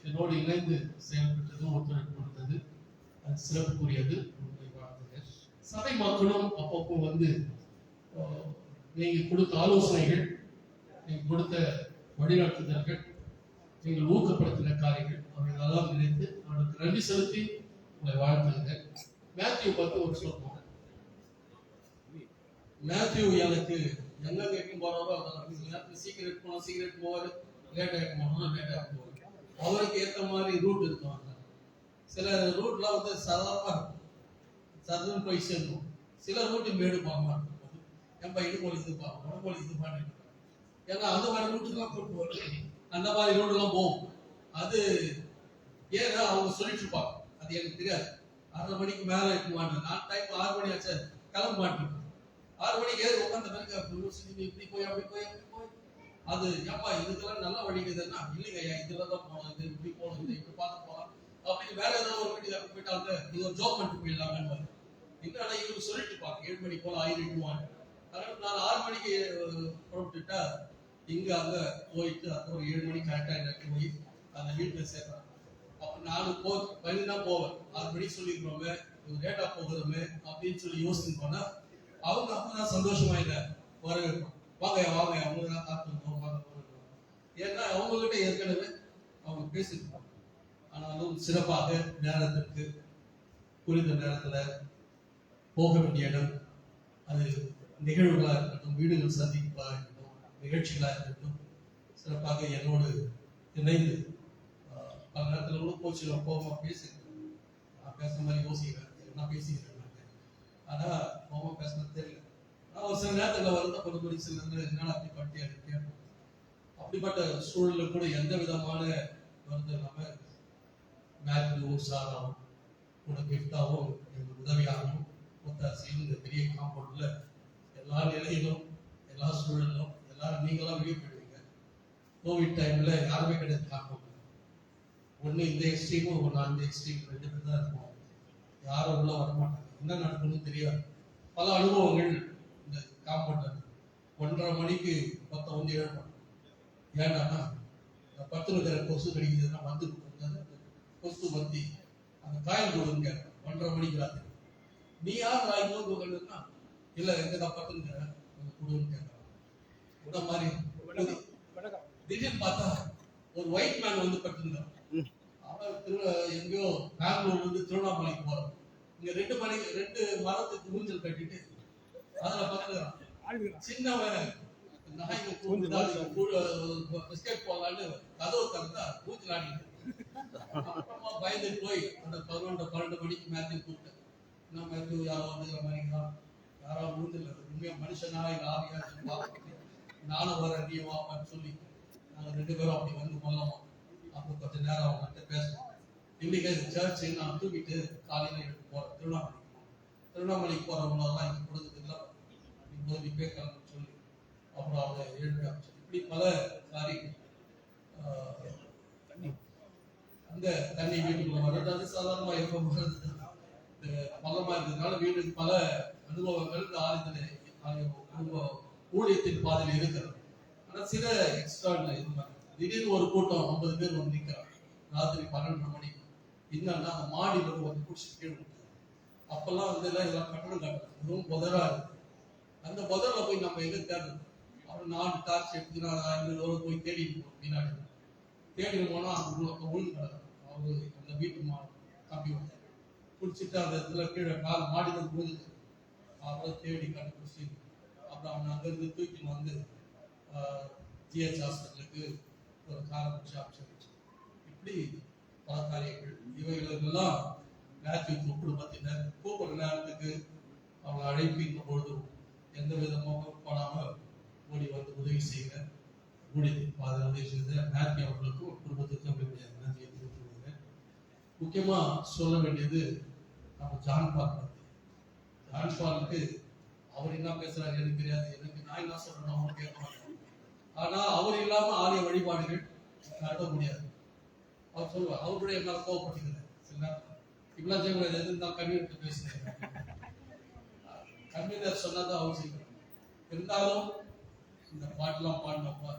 என்னோடு இணைந்து செயல்பட்டது, ஒத்துழைப்பு கொடுத்தது, அது சிறப்புக்குரியது. சபை மக்களும் அப்பப்போ வந்து நீங்க கொடுத்த ஆலோசனைகள், நீங்க கொடுத்த வழிகாட்டுதல்கள், நீங்கள் ஊக்கப்படுத்தின காரியங்கள், அவைகளெல்லாம் நினைத்து அவனுக்கு நன்றி செலுத்தி உங்களை வாழ்த்துகிறேன். மேத்யூ பத்தி ஒரு சொல்லுவோம். மேத்யூ எனக்கு எங்க கேட்கும் போறாரோ அதெல்லாம் சீக்கிரட் போவாரு, லேட் ஆகிட்டு போனோம், லேட் ஆகிட்டு போவாரு. அவருக்கு ஏற்ற மாதிரி ரூட் இருக்குவாங்க. சில ரூட்லாம் வந்து சாதாரணமா இருக்கும், சதுரம் போய் சேர்ந்தோம். சில ரூட்டு மேடு பாமா இருக்கும், என் இடுமொழி இதுப்பா உடம்பொழி இதுப்பான்னு. ஏன்னா அந்த மாதிரி ரூட்டுக்கெல்லாம் கூட்டு போட்டு அந்த மாதிரி ரோடுலாம் போகும். அது ஏன்னா அவங்க சொல்லிட்டு இருப்பாங்க, அது எனக்கு தெரியாது. 6:30 மணிக்கு மேல இருக்க மாட்டேன், நான் டைம் 6 மணி ஆச்சு கிளம்ப மாட்டேன். 6 மணிக்கு ஏறி உட்காந்த பிறகு இப்படி போய் அப்படி போய் அப்படி போய் அது ஏப்பா இதுக்கெல்லாம் நல்லா வழிக்குதுன்னா, இல்லைங்க ஐயா இதுல தான் போகணும், இது இப்படி போகணும், இது இப்படி பார்த்து போகலாம் அப்படின்னு வேற ஏதாவது ஒரு வீட்டுக்கு அப்படி போயிட்டாங்க, இது ஒரு ஜோப் பண்ணிட்டு போயிடலாமே. இன்னும் இவங்க சொல்லிட்டு இருப்பாங்க 7 மணி போல ஆயிடுவாங்க. அதனால நான் 6 மணிக்கு புறப்பட்டுட்டா இங்க அங்க போயிட்டு அப்புறம் ஒரு 7 மணிக்கு கரெக்டா எனக்கு போய் அந்த வீட்டுல சேர்றேன். அப்ப நானும் தான் போவேன். 6 மணிக்கு சொல்லிருக்கோமே, லேட்டா போகிறோமே அப்படின்னு சொல்லி யோசிச்சு போனா அவங்க அப்பதான் சந்தோஷமா இல்ல வரவேற்போம், வாங்க வாங்க அவங்க தான் காத்துருக்கோம் வாங்க. ஏன்னா அவங்ககிட்ட ஏற்கனவே அவங்க பேசிருப்பாங்க. ஆனாலும் சிறப்பாக நேரத்திற்கு குறித்த நேரத்துல போக வேண்டிய இடம், அது நிகழ்வுகளா இருக்கட்டும், வீடுகள் சந்திப்பா இருக்கட்டும், நிகழ்ச்சிகளா இருக்கட்டும், சிறப்பாக என்னோடு இணைந்து பல நேரத்தில் உள்ள கோச்சில கோபமா பேசியிருக்கேன். நான் பேசுற மாதிரி யோசிக்கிறேன், நான் பேசிக்கிறேன். ஆனா கோபமா பேசுறது தெரியல. நான் ஒரு சில நேரத்துல வருத்தப்படும் சில என்னடா அப்படி பட்டியா இருக்கேன். அப்படிப்பட்ட சூழல்ல கூட எந்த விதமான வருத்தம் இல்லாம மேத்யூ சாராவும் கூட கிஃப்டாவும் எங்களுக்கு உதவியாகவும் ஒத்தாசையும் இந்த பெரிய காம்பவுண்ட்ல எல்லா நிலையிலும் எல்லா சூழலும் எல்லாரும் நீங்களாம் வெளியே போயிடுவீங்க. கோவிட் டைம்ல யாருமே கிடையாது காம்பவுண்ட். ஒண்ணு இந்த எக்ஸ்ட்ரீமும் ஒன்று அந்த எக்ஸ்ட்ரீம் 2 பேர் தான் இருக்கும். யாரும் உள்ள வரமாட்டாங்க, என்ன நடக்கணும்னு தெரியாது. பல அனுபவங்கள் இந்த காம்பவுண்ட். 1:30 மணிக்கு மொத்தம் வந்து எழுப்பணும். ஏன்னா பத்து இருக்கிற கொசு கடிக்குதுன்னா வந்து கொசு மத்தி அந்த காயம் கொடுங்க 1:30 மணிக்கு ராத்திரி. நீ யார் ராய்க்கும் கொடுக்கணும்னா இல்ல எங்க தான் பத்துங்க கொடுன்னு கேட்கலாம். கூட மாதிரி திடீர்னு பார்த்தா ஒரு ஒயிட் மேன் வந்து பட்டுங்க. அவன் எங்கேயோ பெங்களூர்ல இருந்து திருவண்ணாமலைக்கு போறான். இங்க 2 மரத்துக்கு ஊஞ்சல் கட்டிட்டு அதுல பத்துக்கிறான். சின்னவன் பிஸ்கட் போடலான்னு கதவு திறந்தா ஊஞ்சல் ஆடிட்டு அப்புறமா பயந்து போய் அந்த 11-12 மணிக்கு மேத்யூ கூப்பிட்டேன். என்ன மேத்யூ யாரோ வந்து மாதிரிங்களா, யாராவது ஊஞ்சல் உண்மையா மனுஷனா இல்ல ஆவியா நானும் வர நீ வாப்பான்னு சொல்லி நாங்கள் 2 பேரும் அப்படி வந்து கொள்ளலாம். அப்போ கொஞ்ச நேரம் அவங்ககிட்ட பேசணும். இன்னைக்கு சர்ச்சு நான் தூக்கிட்டு காலையில் எடுத்து போகிறேன். திருவண்ணாமலைக்கு போகிறவங்களெல்லாம் இங்கே கொடுத்ததுலாம் நீ பேக்கணும்னு சொல்லி அப்புறம் அவங்க எழுதி அமைச்சு இப்படி பல காரியங்கள். அந்த தண்ணி வீட்டுக்குள்ள வர்றது அது சாதாரணமாக எப்போ வர்றது பள்ளமாக இருக்கிறதுனால வீட்டுக்கு பல அனுபவங்கள் இந்த ஆலயத்தில் ஊழியத்தின் பாதையில் இருக்கிறது. ஆனால் சில எக்ஸ்ட்ரா திடீர்னு ஒரு கூட்டம் 50 பேர் வந்து நிற்கிறாங்க ராத்திரி 12 மணிக்கு. என்னன்னா அந்த மாடியில் வந்து குடிச்சு கீழே அப்பெல்லாம் வந்து எல்லாம் கட்டணம் காட்டுறது ரொம்ப புதரா இருக்கு. அந்த புதரில் போய் நம்ம எங்க தேடுறது? அப்புறம் 4 டார்ச் எடுத்து 500 போய் தேடி பின்னாடி தேடி போனா அந்த உழுந்து அவரு அந்த வீட்டு தம்பி வந்து குடிச்சிட்டு அந்த இடத்துல கீழே மாடியில் விழுந்து அப்புறம் தேடி கண்டுபிடிச்சி அப்புறம் அவனை அங்கிருந்து தூக்கின்னு வந்து ஜிஹெச் ஹாஸ்பிட்டலுக்கு ஒரு காரை பிடிச்சி அமைச்சு. இப்படி பல காரியங்கள் இவைகளுக்கெல்லாம் மேத்யூ குடும்பத்தினர் கூப்பிடுற நேரத்துக்கு அவங்க அழைப்பின் பொழுது எந்த விதமும் போடாமல் ஓடி வந்து உதவி செய்கிற ஊழியத்தின் பாதை உதவி செய்த மேத்யூ அவர்களுக்கும் குடும்பத்துக்கும் அவருடைய நன்றியை தெரிவித்துள்ளேன். முக்கியமா சொல்ல வேண்டியது நம்ம ஜான் பால் பற்றி. ஜான் பாலுக்கு அவர் என்ன பேசுறாரு எனக்கு தெரியாது, எனக்கு நான் என்ன சொல்றேன் அவங்க கேட்க மாட்டேன். ஆனா அவர் இல்லாம ஆலய வழிபாடுகள் நடத்த முடியாது. அவர் சொல்லுவார் அவருடைய என்ன கோவப்பட்டுக்கிறேன் சில நேரம் இப்பெல்லாம் செய்ய எது நான் கன்வீனர் பேசுறேன். கன்வீனர் சொன்னதான் அவர் செய்யணும். இருந்தாலும் இந்த பாட்டுலாம் பாடினப்பா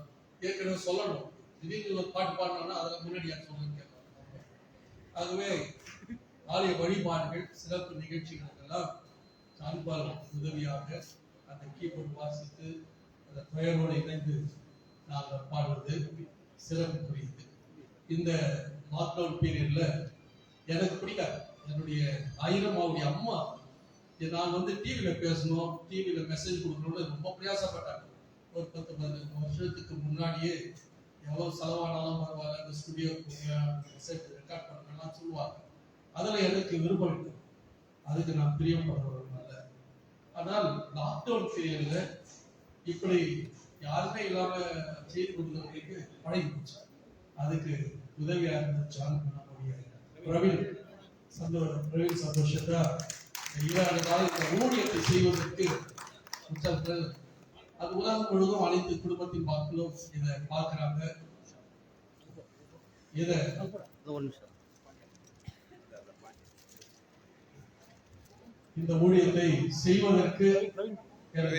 ஏற்கனவே சொல்லணும். திடீர்னு ஒரு பாட்டு பாடினோம்னா அதில் முன்னாடி யார் சொல்லணும்னு கேட்பாங்க. ஆகவே ஆலய வழிபாடுகள் சிறப்பு நிகழ்ச்சிகளுக்கெல்லாம் சான்பால் உதவியாக அந்த கீபோர்டு வாசித்து அந்த பெயரோடு இணைந்து நாங்கள் பாடுவது சிறப்புக்குரியது. இந்த லாக்டவுன் பீரியட்ல எனக்கு பிடிக்காது. என்னுடைய ஆயிரமாவுடைய அம்மா நான் வந்து டிவியில பேசணும், டிவியில மெசேஜ் கொடுக்கணும்னு ரொம்ப பிரயாசப்பட்டாங்க. ஒரு 10-15 வருஷத்துக்கு முன்னாடியே எவ்வளவு செலவானாலும் பரவாயில்ல இந்த ஸ்டுடியோ மெசேஜ் ரெக்கார்ட் பண்ணலாம் சொல்லுவாங்க. அதில் எனக்கு விருப்பம் இல்லை, அதுக்கு நான் பிரியப்படுறவர்கள் அல்ல. ஆனால் லாக்டவுன் பீரியட்ல இப்படி யாருமே இல்லாம செய்து கொடுத்தவர்களுக்கு பழகி போச்சு. அதுக்கு உதவியா இருந்துச்சான் நம்முடைய பிரவீன் சந்தோஷத்தா இவர்களால் இந்த ஊழியத்தை செய்வதற்கு உச்சங்கள் அது உலகம் முழுவதும் அனைத்து குடும்பத்தின் மக்களும் இதை பார்க்கிறாங்க. இதை இந்த ஊழியத்தை செய்வதற்கு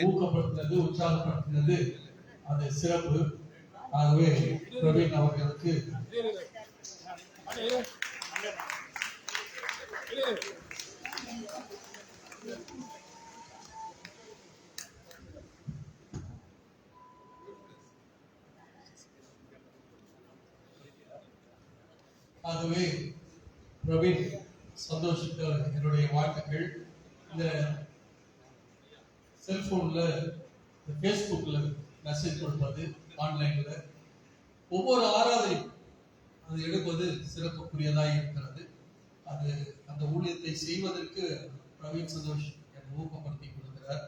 ஊக்கப்படுத்தினது உற்சாகப்படுத்தினது அது சிறப்பு. ஆகவே பிரவீன் அவர்களுக்கு ஆகவே பிரவீன் சந்தோஷித்த என்னுடைய வாழ்த்துக்கள். இந்த செல்போன்ல பேஸ்புக்ல மெசேஜ் கொடுப்பது ஆன்லைன்ல ஒவ்வொரு ஆராதனையும் அது எடுப்பது சிறப்புக்குரியதாக இருக்கிறது. அது அந்த ஊழியத்தை செய்வதற்கு பிரவீன் சந்தோஷ் என்னை ஊக்கப்படுத்தி கொடுக்கிறார்.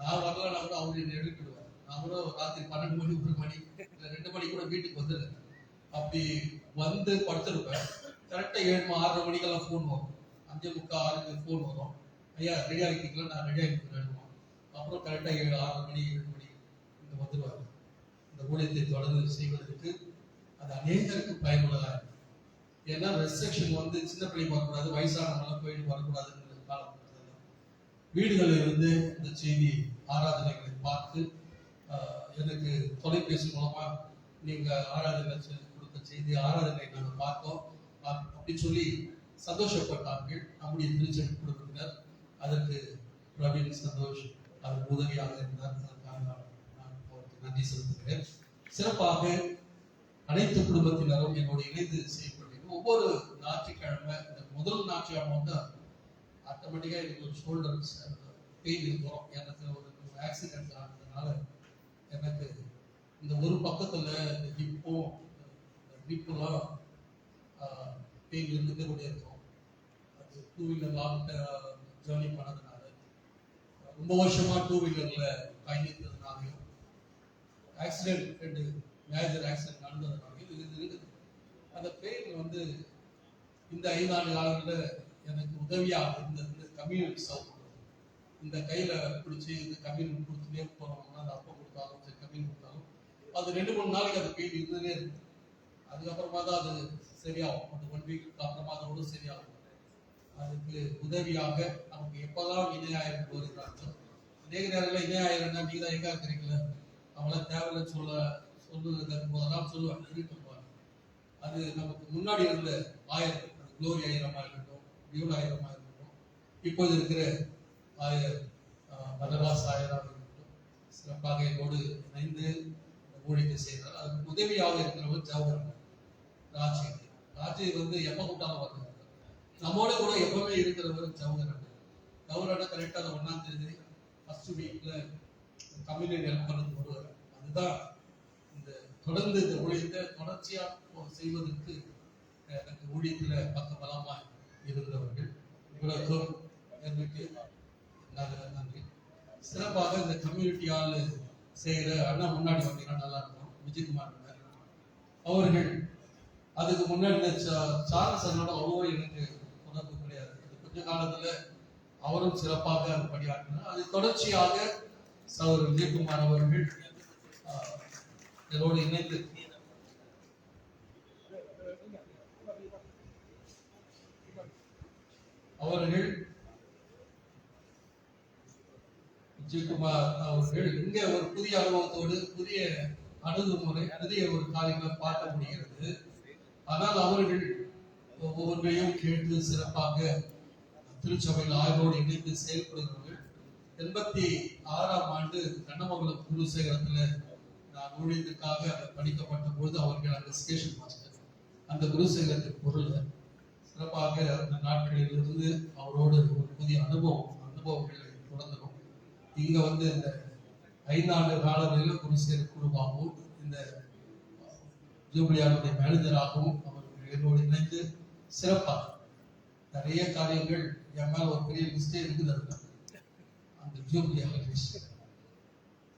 நான் வரலாம் கூட அவங்க என்னை எடுத்துடுவார். நான் கூட ராத்திரி 12 மணி 1 மணி இல்லை 2 மணி கூட வீட்டுக்கு வந்துடுறேன். அப்படி வந்து படுத்திருப்பேன். கரெக்டாக 7-6 மணிக்கெல்லாம் ஃபோன் வரும். 5:45 ஃபோன் வரும். ஐயா ரெடியாக இருக்கீங்களா? நான் ரெடியாக இருக்கிறேன். அப்புறம் கரெக்டாக 7-6 மணி 7 மணி இங்கே வந்துடுவாங்க. இந்த ஊழியத்தை தொடர்ந்து செய்வதற்கு அது அநேகருக்கு பயனுள்ளதாக இருக்கும். ஏன்னா ரெஸ்ட்ரிக்ஷன் வந்து சின்ன பிள்ளைங்க வரக்கூடாது, வயசானவங்களாம் போயிட்டு வரக்கூடாதுன்ற காலம். வீடுகளில் இருந்து இந்த செய்தி ஆராதனைகளை பார்த்து எனக்கு தொலைபேசி மூலமா நீங்க ஆராதனை கொடுத்த செய்தி ஆராதனை நாங்கள் பார்த்தோம் அப்படின்னு சொல்லி சந்தோஷப்பட்டார்கள் நம்முடைய திருச்செவி குடும்பத்தினர். அதற்கு பிரவீன் சந்தோஷ் அவர் உதவியாக இருந்தார். அதற்காக நான் அவருக்கு நன்றி செலுத்துகிறேன். சிறப்பாக அனைத்து குடும்பத்தினரும் என்னோட இணைந்து செய்யப்படுகிறது. ஒவ்வொரு ஞாயிற்றுக்கிழமை இந்த முதல் ஞாயிற்றுக்கிழமை வந்து ஆட்டோமேட்டிக்காக எனக்கு ஒரு ஷோல்டர் பெயின் இருக்கிறோம். எனக்கு ஒரு ஆக்சிடென்ட் ஆனதுனால எனக்கு இந்த ஒரு பக்கத்தில் இந்த ஹிப்புலாம் பெயின் இருந்துகிட்டே கூட இருக்கும். அது 2 வீலர் லாங் ஜேர்னி பண்ணதுனால ரொம்ப வருஷமா 2 வீலர்ல பயணித்ததுனாலையும் ஆக்சிடென்ட், 2 மேஜர் ஆக்சிடென்ட் நடந்ததுனால இது இருக்குது. அந்த பெயின் வந்து இந்த 5 ஆண்டு காலங்களில் எனக்கு உதவியாக இருந்தது. இந்த கம்யூனிட்டி சப்போர்ட், இந்த கையில பிடிச்சி இந்த கம்யூனிட்டி கொடுத்துட்டே போனோம்னா, அந்த அப்பம் கொடுத்தாலும் சரி, கம்யூனிட்டி கொடுத்தாலும் அது 2-3 நாளைக்கு அந்த பெயின் இருந்ததே இருக்கு. அதுக்கப்புறமா தான் அது சரியாகும். அந்த 1 வீக் அப்புறமா அதோட சரியாகும். அதுக்கு உதவியாக நமக்கு எப்பதான் இணையாயிரம் வருகிறாங்களோ, அநேக நேரங்களில் இணையாயிரம்னா நீங்க தான் எங்க இருக்கிறீங்களா, அவங்கள தேவையில்லை சொல்லுறதுக்கு போதெல்லாம் சொல்லுவாங்க, இருக்கட்டும். அது நமக்கு முன்னாடி இருந்த ஆயிரம், குளோரி ஆயிரமா இருக்கட்டும், டியூல் ஆயிரமா இருக்கட்டும், இப்போது இருக்கிற ஆயர் பரவாஸ் ஆயராக இருக்கட்டும், சிறப்பாக என்னோடு இணைந்து ஊழியத்தை செய்தார். அதுக்கு உதவியாக இருக்கிறவர் ஜவஹர் ராஜி வந்து எப்ப கூட்டாலும் வந்தாங்க. நம்மோட கூட எப்பவுமே இருக்கிறவர் ஜவஹர் கரெக்டாக அந்த 1ஆம் தேதி ஃபர்ஸ்ட் வீக்ல கம்யூனிட்டி ஹெல்ப் பண்ணது வருவார். அதுதான் இந்த தொடர்ந்து இந்த ஊழியத்தை தொடர்ச்சியா செய்வதற்கு எனக்கு ஊழியத்துல பக்கபலமா இருந்தவர்கள். இவ்வளவுக்கும் எனக்கு நன்றி. சிறப்பாக இந்த கம்யூனிட்டியால் செய்கிற அண்ணா முன்னாடி வந்தீங்கன்னா நல்லா இருக்கும். விஜயகுமார் அவர்கள் அதுக்கு முன்னாடி இந்த சார்லஸ் அண்ணோட அவ்வளோ எனக்கு தொடர்பு கிடையாது. கொஞ்ச காலத்துல அவரும் சிறப்பாக அது பணியாற்றினார். அது தொடர்ச்சியாக சகோதரர் விஜயகுமார் அவர்கள் இதோடு இணைந்து விஜயகுமார் அவர்கள் இங்க ஒரு புதிய அனுபவத்தோடு, புதிய அணுகுமுறை, புதிய ஒரு காரியங்களை பார்க்க முடிகிறது. ஆனால் அவர்கள் ஒவ்வொன்றையும் கேட்டு சிறப்பாக திருச்சபையில் ஆய்வோடு இணைந்து செயல்படுகிறார்கள். 86ஆம் ஆண்டு கண்ணமங்கலம் குருசேகரத்துல நான் ஊழியத்துக்காக படிக்கப்பட்ட பொழுது அவர்கள் அங்க ஸ்டேஷன் மாஸ்டர், அந்த குருசேகரத்துக்கு பொருள் சிறப்பாக அந்த நாட்களில் இருந்து அவரோடு ஒரு புதிய அனுபவங்களை தொடர்ந்தோம். இங்க வந்து இந்த 5 ஆண்டு காலங்களில் குருசேகர் குழுவாகவும் இந்த ஜூபிலியாருடைய மேனேஜராகவும் அவர்கள் என்னோடு இணைந்து சிறப்பாக நிறைய காரியங்கள் என் மேல ஒரு பெரிய லிஸ்டே இருக்குது. அந்த ஜூபிலியா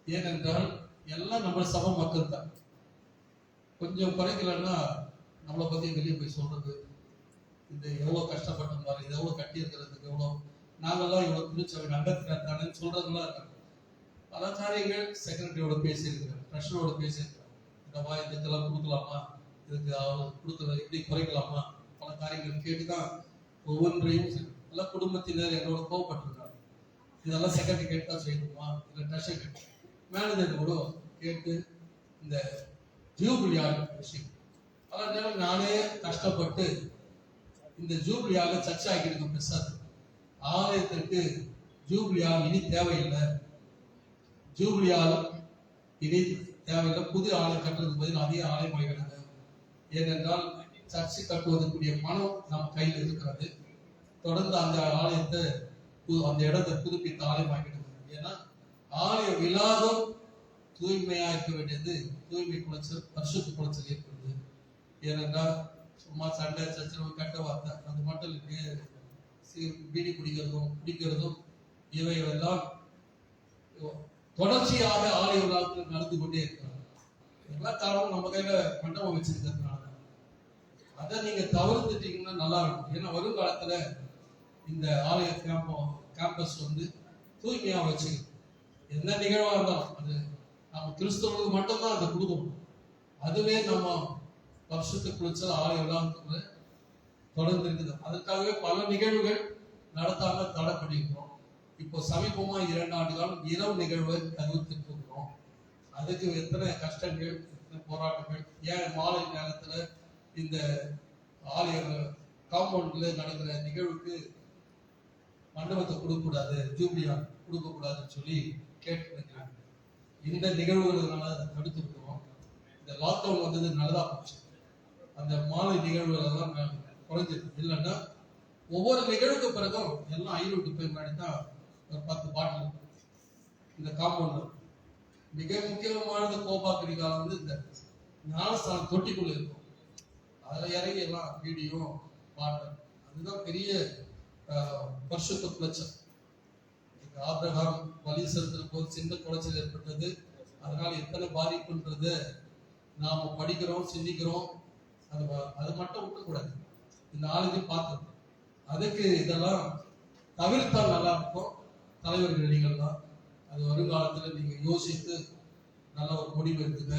ஏனென்றால் எல்லாம் நம்ம சபை மக்கள் தான். கொஞ்சம் குறைக்கலன்னா நம்மளை பத்தி வெளியே போய் சொல்றது, இது எவ்வளவு கஷ்டப்பட்டோம் பாரு, இது எவ்வளவு கட்டி இருக்கிறதுக்கு எவ்வளவு, நாங்கெல்லாம் இவ்வளவு திருச்சபை நடத்தினார் தானே சொல்றதுலாம் இருக்காங்க. பல காரியங்கள் செக்ரட்டரியோட பேசியிருக்கிறேன், ட்ரெஷரோட பேசியிருக்கிறேன். இந்த இதுக்கெல்லாம் கொடுக்கலாமா, இதுக்கு அவர் கொடுக்கல எப்படி குறைக்கலாமா, பல காரியங்கள் கேட்டுதான் ஒவ்வொன்றையும் எல்லா குடும்பத்தினர் என்னோட கோவப்பட்டிருக்காங்க. இதெல்லாம் செக்ரட்டரி கேட்டு தான் செய்யணுமா, இல்லை ட்ரெஷர் கேட்டு மேனேஜர் கூட கேட்டு இந்த ஜூபிலியாக விஷயம் பல நேரம் நானே கஷ்டப்பட்டு இந்த ஜூபிலியாக சர்ச்சை ஆக்கிடுங்க. பிரசாத் ஆலயத்திற்கு ஜூபிலியா இனி தேவையில்லை, ஜூபிலியால் இனி தேவையில்லை, புது ஆலயம் கட்டுறதுக்கு பதில் அதே ஆலயம் ஆகிடுங்க. ஏனென்றால் சர்ச்சை கட்டுவதற்குரிய பணம் நம்ம கையில் இருக்கிறது. தொடர்ந்து அந்த ஆலயத்தை அந்த இடத்தை புதுப்பித்த ஆலயம் ஆகிடுங்க. ஏன்னா ஆலயம் இல்லாதும் தூய்மையா இருக்க வேண்டியது, தூய்மை குலைச்சல், பரிசுத்த குலைச்சல் ஏற்படுது. ஏனென்றால் சும்மா சண்டை சச்சரவு கட்ட வார்த்தை அது மட்டும் பீடி குடிக்கிறதும் இவைகளெல்லாம் தொடர்ச்சியாக ஆலய விழாக்கள் நடந்து கொண்டே இருக்கிறாங்க. எல்லா காரணமும் நம்ம கையில மண்டபம் வச்சிருக்கிறதுனால அதை நீங்க தவிர்த்துட்டீங்கன்னா நல்லா இருக்கும். ஏன்னா வருங்காலத்துல இந்த ஆலய கேம்பஸ் வந்து தூய்மையா வச்சுக்கணும். என்ன நிகழ்வா இருந்தாலும் அது நம்ம கிறிஸ்தவர்களுக்கு மட்டும்தான் அதை கொடுக்கணும். அதுவே நம்ம வருஷத்துக்கு குளிச்சல் ஆலய விழாக்குள்ள தொடர்ந்து இருக்குது. அதற்காகவே பல நிகழ்வுகள் நடத்தாம தடை பண்ணிக்கிறோம். இப்போ சமீபமா 2 ஆண்டு காலம் இரவு நிகழ்வை தவிர்த்துட்டு இருக்கிறோம். அதுக்கு எத்தனை கஷ்டங்கள், எத்தனை போராட்டங்கள். ஏன் மாலை நேரத்துல இந்த ஆலய காம்பவுண்ட்ல நடக்கிற நிகழ்வுக்கு மண்டபத்தை கொடுக்கக்கூடாது, ஜூபிலியா கொடுக்கக்கூடாதுன்னு சொல்லி கேட்டுருக்கிறாங்க. இந்த நிகழ்வுகளால தடுத்துருக்கிறோம். இந்த லாக்டவுன் வந்தது நல்லதா போச்சு. அந்த மாலை நிகழ்வுகள் எல்லாம் குறைஞ்சிருக்கு. இல்லைன்னா ஒவ்வொரு நிகழ்வுக்கு பிறகும் எல்லாம் 500 பேர் முன்னாடி தான் ஒரு 10 பாட்டில் இந்த காம்பவுண்ட். மிக முக்கியமானது கோபாக்கடி காலம் வந்து இந்த ஞானஸ்தானம் தொட்டிக்குள்ள இருக்கும். அதில் இறங்கி எல்லாம் வீடியோ பாட்டு, அதுதான் பெரிய பரிசுத்த குலைச்சல். ஆபிரகாம் பலி செலுத்துற போது சின்ன குலைச்சல் ஏற்பட்டது. அதனால எத்தனை பாதிப்புன்றத நாம படிக்கிறோம், சிந்திக்கிறோம். அது மட்டும் விட்டக்கூடாது. இந்த நாளையும் பார்த்தது. அதுக்கு இதெல்லாம் தவிர்த்தால் நல்லா இருக்கும். தலைவர்கள் நீங்கள் தான் அது வருங்காலத்தில் நீங்க யோசித்து நல்ல ஒரு முடிவு எடுத்துங்க.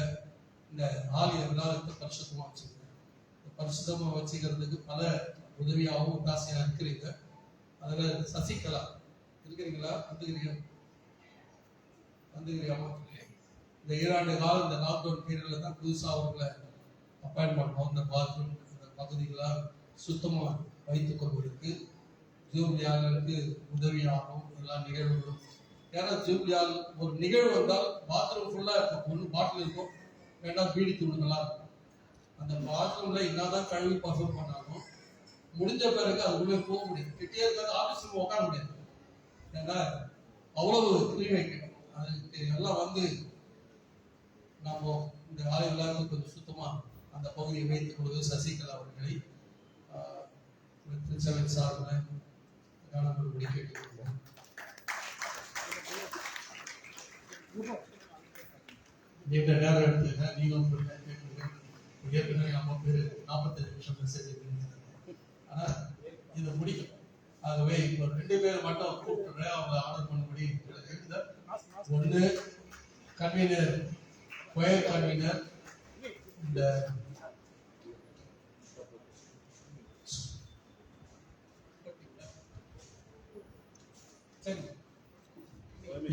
இந்த ஆலய விழாவுக்கு பரிசுத்தமா வச்சுக்கோங்க. பரிசுத்தமா வச்சுக்கிறதுக்கு பல உதவியாகவும் ஒத்தாசையா இருக்கிறீங்க. அதுல சசிகலா இருக்கிறீங்களா? வந்துக்கிறீங்களா? இந்த 7 ஆண்டு காலம் இந்த லாக்டவுன் பீரியட்ல தான் புதுசா அவங்களை அப்பாயின் பண்ணோம். இந்த பாத்ரூம் இந்த பகுதிகளாக சுத்தமா வைத்துக் கொள்வதற்கு ஜூப்ளியாளுக்கு உதவியாகும் எல்லா நிகழ்வுகளும். ஏன்னா ஜூப்ளியால் ஒரு நிகழ்வு வந்தால் பாத்ரூம் ஃபுல்லா இருக்கும். ஒன்று பாட்டில் இருக்கும், வேண்டாம் பீடி தூள்களா இருக்கும். அந்த பாத்ரூம்ல என்னதான் கழுவி பர்ஃபார்ம் பண்ணாலும் முடிஞ்ச பிறகு அது உள்ளே போக முடியும். கிட்டே இருக்காது, ஆஃபீஸ் உட்கார முடியாது. ஏன்னா அவ்வளவு கிளீன் வைக்கணும். அதுக்கு எல்லாம் வந்து நம்ம இந்த ஆலைகளாக கொஞ்சம் சுத்தமா அந்த பகுதியை வைத்துக் கொள்வது சசிகலா அவர்களை திருச்சபை சார்பில் கவனப்படும்படி கேட்டுக்கொள்வோம். நீண்ட நேரம் எடுத்துங்க, நீங்களும் கேட்குங்க. ஏற்கனவே நம்ம பேர் 45 நிமிஷம் மெசேஜ் பண்ணிருக்காங்க. ஆனா இது முடிக்கும். ஆகவே இப்போ 2 பேர் மட்டும் கூப்பிட்டுறேன், அவங்க ஆர்டர் பண்ணும்படி எழுதுதல். ஒன்று கன்வீனர், கொயர் கன்வீனர், இந்த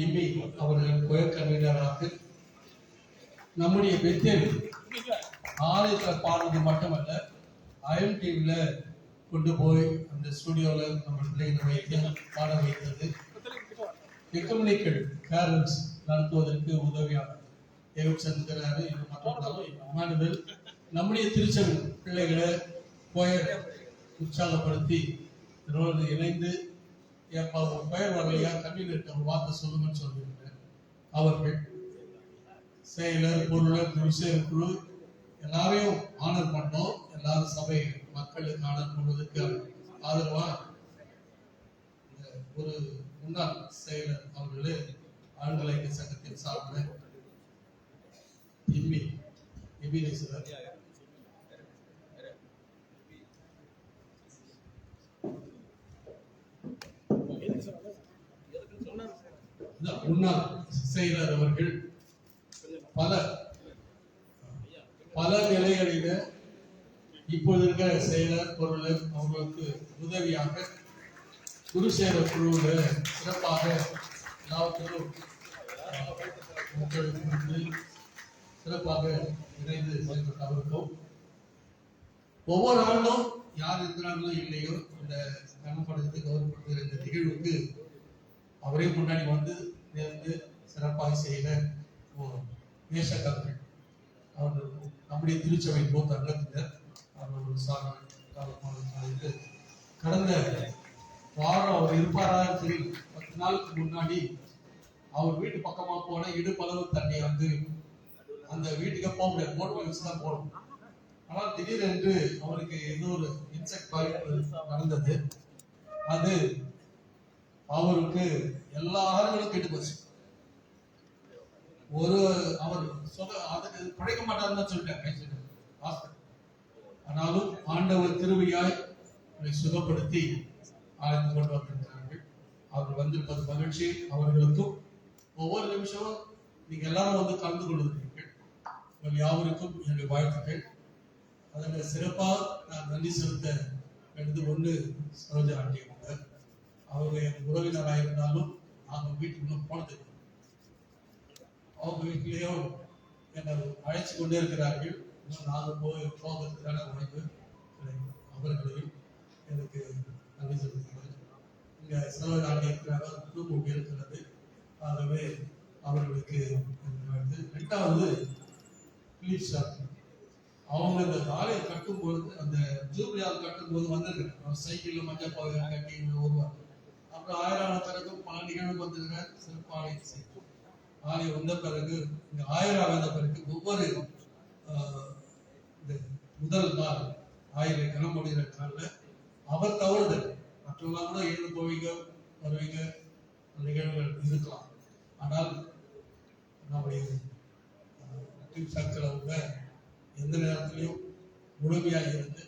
இபி அவர்கள் கொயர் கன்வீனராக நம்முடைய பெத்தேல் ஆலயத்தில் பாடுறது மட்டுமல்ல, அயல் டிவியில கொண்டு போய் அந்த ஸ்டுடியோவில் நம்ம பிள்ளைகளை வைத்து பாட வைத்தது, எக்கம்யூனிகேட் பேரண்ட்ஸ் நடத்துவதற்கு உதவியாக இருக்கிறாரு. இது மட்டும் நம்முடைய திருச்சபை பிள்ளைகளை கொயர் உற்சாகப்படுத்தி இதனோடு இணைந்து பெயர் வரலையா கன்வீனர் ஒரு வார்த்தை சொல்லுங்கன்னு சொல்லியிருக்கேன். அவர்கள் செயலர், பொருளர், விசேஷ குழு எல்லாரையும் ஆனர் பண்ணோம். எல்லாரும் சபை மக்களுக்கு ஆனர் பண்ணுவதற்கு ஆதரவா ஒரு முன்னாள் செயலர் அவர்களே ஆண்கள் ஐக்கிய சங்கத்தின் சார்பில் எபினேஸ்வரர் முன்னாள் செயலர் அவர்கள் பல நிலைகளில இப்போது இருக்கிற செயலர் பொருளர் அவர்களுக்கு உதவியாக குருசேர குழுவில் சிறப்பாக எல்லாவற்றிலும் சிறப்பாக இணைந்து செயல்பட்டவர்களும் ஒவ்வொரு ஆண்டும் யார் இருக்கிறாங்களோ இல்லையோ இந்த கனப்படுத்தி கௌரவப்படுத்துகிற இந்த நிகழ்வுக்கு அவரே முன்னாடி வந்து நேர்ந்து சிறப்பாக செய்த நேசக்கர்கள் அவர்கள் நம்முடைய திருச்சபை போத்த அங்கத்தினர் அவர்கள் சார்ந்து கடந்த வாரம் அவர் இருப்பாரா சரி 10 நாளுக்கு முன்னாடி அவர் வீட்டு பக்கமா போன இடுப்பளவு தண்ணி வந்து அந்த வீட்டுக்கு போக முடியாது, மோட்டர் வச்சு தான் போகணும். ஆனால் திடீரென்று அவருக்கு ஏதோ ஒரு இன்செக்ட் பாதிப்பு நடந்தது. அது அவருக்கு எல்லா ஆறுகளும் கெட்டு போச்சு. அவர் அதுக்கு பிழைக்க மாட்டாருன்னு சொல்லிட்டாங்க ஹாஸ்பிட்டல். ஆனாலும் ஆண்டவர் கிருபையாய் சுகப்படுத்தி ஆழ்ந்து கொண்டு வந்திருக்கிறார்கள். அவர்கள் வந்திருப்பது மகிழ்ச்சி. அவர்களுக்கும் ஒவ்வொரு நிமிஷமும் நீங்க எல்லாரும் வந்து கலந்து கொள்வீர்கள். உங்கள் யாவருக்கும் என்னுடைய வாழ்த்துக்கள். அதில் சிறப்பாக நான் நன்றி செலுத்த வேண்டியது ஒன்று சரோஜா ஆண்டி அவங்க. அவங்க என் உறவினராக இருந்தாலும் நாங்கள் வீட்டுக்கு இன்னும் போனதில்லை. அவங்க வீட்டிலேயும் என்னை அழைச்சி கொண்டே இருக்கிறார்கள். இன்னும் நாங்கள் போகிறதுக்கான வாய்ப்பு அவர்களையும் எனக்கு நன்றி செலுத்துகிறேன். இங்கே சரோஜா ஆண்டி இருக்கிறாங்க, குடும்பம் இருக்கிறது. ஆகவே அவர்களுக்கு ரெண்டாவது அவங்க இந்த ஆலயம் கட்டும்போது அந்த ஜூப்ளியால் கட்டும்போது வந்திருக்கிறேன். சைக்கிள்ல மஞ்சள் பாவை கட்டி வருவாங்க. அப்புறம் ஆயிரம் பிறகு பல நிகழ்வு வந்திருக்கிறேன். சிறப்பு ஆலயம் செய்யும். ஆலயம் வந்த பிறகு இந்த 1000 வந்த பிறகு ஒவ்வொரு இந்த முதல் நாள் 1000 கனமொழிகிற நாளில் அவர் தவறுதல் மற்றவங்க கூட எழுந்து போவீங்க வருவீங்க நிகழ்வுகள் இருக்கலாம். ஆனால் நம்முடைய டீம் சர்க்கிள் அவங்க எந்த நேரத்திலையும் முழுமையாக இருந்து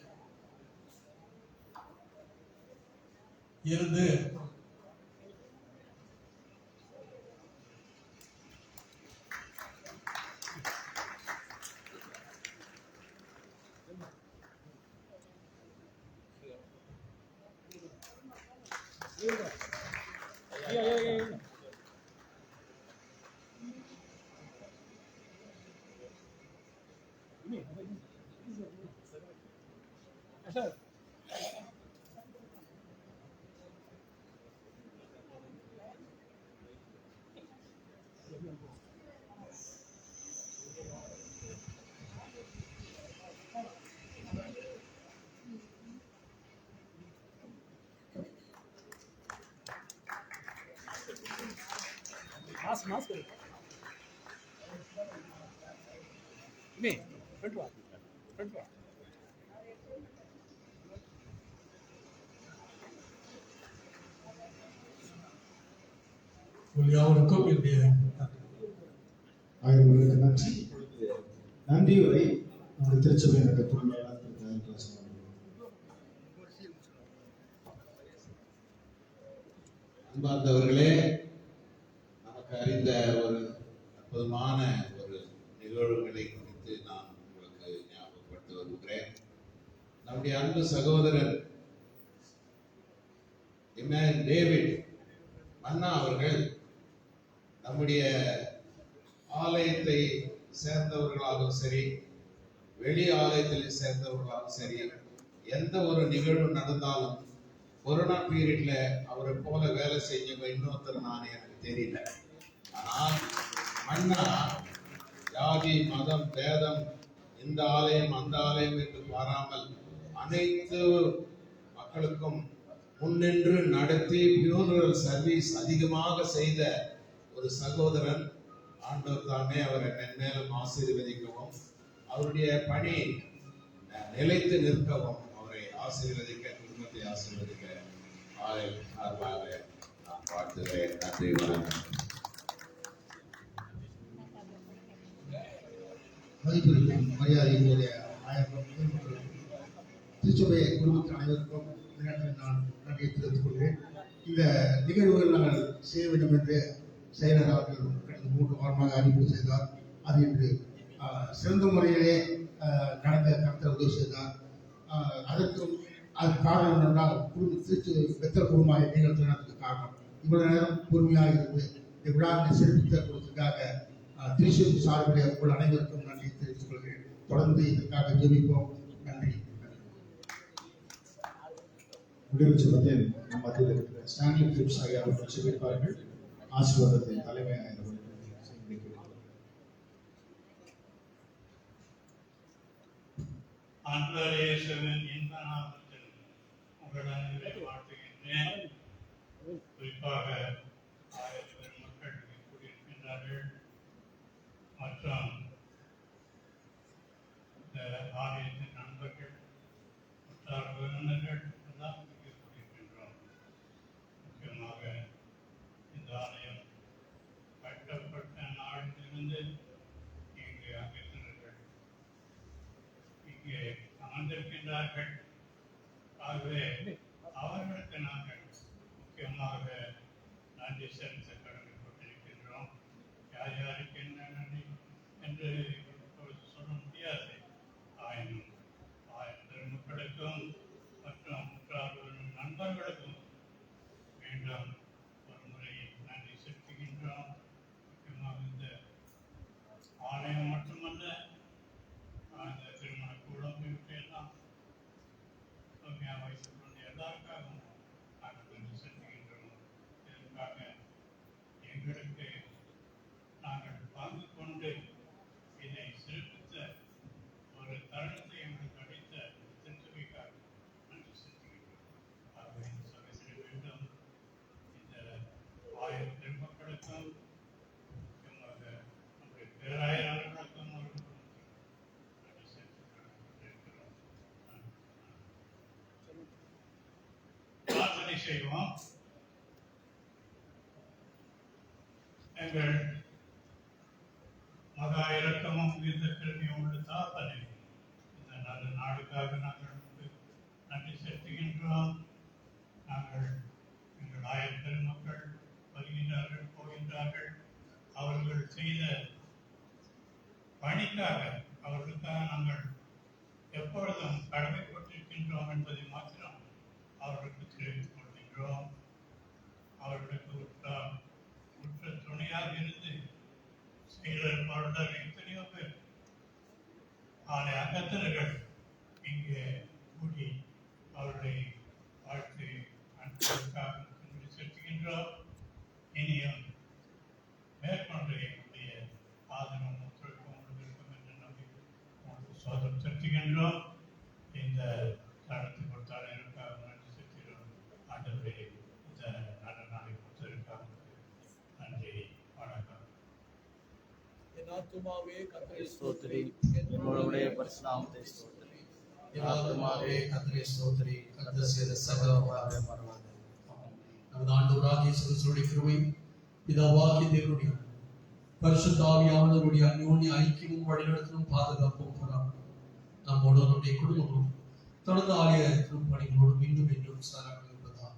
யாவருக்கும் என்னுடைய ஆயிரங்களுக்கு நன்றி. நன்றி உரை நம்முடைய திருச்சபையினுடைய பொருளாளர் அன்பார்ந்தவர்களே, நமக்கு அறிந்த ஒரு அற்புதமான ஒரு நிகழ்வுகளை குறித்து நான் உங்களுக்கு ஞாபகப்படுத்த வருகிறேன். நம்முடைய அன்பு சகோதரர் டேவிட் மன்னா அவர்கள் நம்முடைய ஆலயத்தை சேர்ந்தவர்களாகவும் சரி, வெளி ஆலயத்தில் சேர்ந்தவர்களாகவும் சரி, எந்த ஒரு நிகழ்வு நடந்தாலும் கொரோனா பீரியட்ல அவரை போல வேலை செஞ்சவங்க இன்னொருத்தர் நான் எனக்கு தெரியல. ஆனால் மன்னா ஜாதி மதம் பேதம் இந்த ஆலயம் அந்த ஆலயம் என்று பாராமல் அனைத்து மக்களுக்கும் முன்னின்று நடத்தி பியூனரல் சர்வீஸ் அதிகமாக செய்த ஒரு சகோதரன். ஆண்டவர் தாமே அவரை மென்மேலும் ஆசீர்வதிக்கவும் அவருடைய பணி நிலைத்து நிற்கவும் அவரை ஆசீர்வதிக்க, குடும்பத்தை ஆசீர்வதிக்க ஆர்வமாக நான் வாழ்த்துகிறேன். நன்றி, வணக்கம். மதிப்பிற்கும் மரியாதைக்குரிய ஆயிரம் திருச்சபை குடும்பத்தின் அனைவருக்கும் இந்த நேரத்தில் நான் நன்றியை தெரிவித்துக் கொள்கிறேன். இந்த நிகழ்வுகள் நாங்கள் செய்ய வேண்டும் என்று செயலர் அவர்கள் கடந்த 3 வாரமாக அறிவிப்பு செய்தார். அது இன்று சிறந்த முறையிலே நடந்த கருத்தை உதவி செய்தார். அதற்கும் அது காரணம் என்னென்றால் திருச்சி வெத்தல் குடும்பமாக நிகழ்த்துவதற்கு காரணம் இவ்வளவு நேரம் பொறுமையாக இருந்து இந்த விழாவினை சிறப்பித்த கொடுத்ததுக்காக திருச்சூர் சார்பிலே உங்கள் அனைவருக்கும் நன்றி தெரிவித்துக் கொள்கிறேன். தொடர்ந்து இதற்காக ஜெபிப்போம். நன்றி. முடிவு சுபத்தில் நம் மத்தியில் இருக்கிற ஸ்டான்லி பிலிப்ஸ் ஆகிய அவர்கள் ஜெபிப்பார்கள். ஆசீர்வாதத்தை தலைமை ஆண்டவரேசுவின் இன்ப நாமத்தில் உங்களை வாழ்த்துகின்றேன். குறிப்பாக 1000 பெருமக்கள் கூடியிருக்கின்றார்கள் மற்றும் இந்த ஆலயத்தின் நண்பர்கள், உற்றார் உறவினர்கள் எல்லாம் இங்கே கூடியிருக்கின்றோம். முக்கியமாக இந்த ஆலயம் கட்டப்பட்ட நாளிலிருந்து இங்கு அங்கிருக்கிறார்கள், இங்கே அமர்ந்திருக்கின்றார்கள். ஆகவே அவர்களுக்கு நாங்கள் முக்கியமாக நன்றி செலுத்த கடமைப்பட்டிருக்கின்றோம். யார் யாருக்கு என்ன நன்றி என்று சொல்ல முடியாது. ஆயினும் பெருமக்களுக்கும் மற்றும் நண்பர்களுக்கும் மீண்டும் ஒரு முறை நன்றி செலுத்துகின்றோம். முக்கியமாக இந்த ஆலயம் மட்டுமல்ல, அந்த திருமண கூடம் இவற்றையெல்லாம் வைத்துக் கொண்டு எல்லாருக்காகவும் நாங்கள் நன்றி செலுத்துகின்றோம். இதற்காக எங்களுக்கு நாங்கள் பங்கு கொண்டு இதை சிறப்பித்த ஒரு தருணத்தை எங்களுக்கு அளித்த திருச்சபைக்காக நன்றி செலுத்துகின்றோம். ஆகவே இந்த சபையில் மீண்டும் இந்த 1000 பெருமக்களுக்கும் முக்கியமாக நம்முடைய பேராயர்களுக்கும் நன்றி செலுத்திருக்கிறோம். பிரார்த்தனை செய்வோம். எங்கள் மகா இரக்கமும் மிகுந்த கிருபையும் உள்ள தாப்பனே, இந்த நல்ல நாளுக்காக நாங்கள் உமக்கு நன்றி செலுத்துகின்றோம். நாங்கள் எங்கள் ஆயர் பெருமக்கள் வருகின்றார்கள், போகின்றார்கள். அவர்கள் செய்த பணிக்காக, அவர்களுக்காக நாங்கள் எப்பொழுதும் கடமைப்பட்டிருக்கின்றோம் என்பதை மாத்திரம் அவர்களுக்கு தெரிவித்துக் கொள்கின்றோம். அவர்களுக்கு உற்ற துணையாக இருந்து செயலர் எத்தனையோ பேர் ஆலய அங்கத்தினர்கள் இங்கே கூடி அவர்களை வாழ்த்து அன்பதற்காக செலுத்துகின்றோம். இனியும் மேற்கொண்டு எங்களுடைய ஆதரவும் ஒத்துழைப்பும் இருக்கும் என்று நம்பி உங்களுக்கு சோதனை செலுத்துகின்றோம். இந்த தடத்தை கொடுத்தால் எனக்காக நன்றி செலுத்துகிறோம். ஆண்டவரே, இந்த நல்ல நாளை கொடுத்ததற்காக நன்றி. வணக்கம். என் ஆத்துமாவே கர்த்தரை ஸ்தோத்திரி, உம்முடைய பரிசுநாமத்தை ஸ்தோத்திரி. என் ஆத்துமாவே கர்த்தரை ஸ்தோத்திரி, கர்த்தர் செய்த சகல உபகாரங்களை மறவாதே. நமது ஆண்டவராகிய இயேசு கிறிஸ்துவின் கிருபை, பிதாவாகிய தேவனுடைய பரிசுத்த ஆவியானவருடைய அந்யோன்ய ஐக்கியமும் வழிநடத்தலும் பாதுகாப்பும் நம்மோடு நம்முடைய குடும்பமும் தொடர்ந்து ஆலய திருப்பணிகளோடு மீண்டும் மீண்டும் சாராக இருப்பதாக.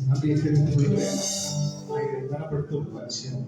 நன்றியை தெரிவித்துக் கொள்கிறேன். கனப்படுத்தும் அவசியம்.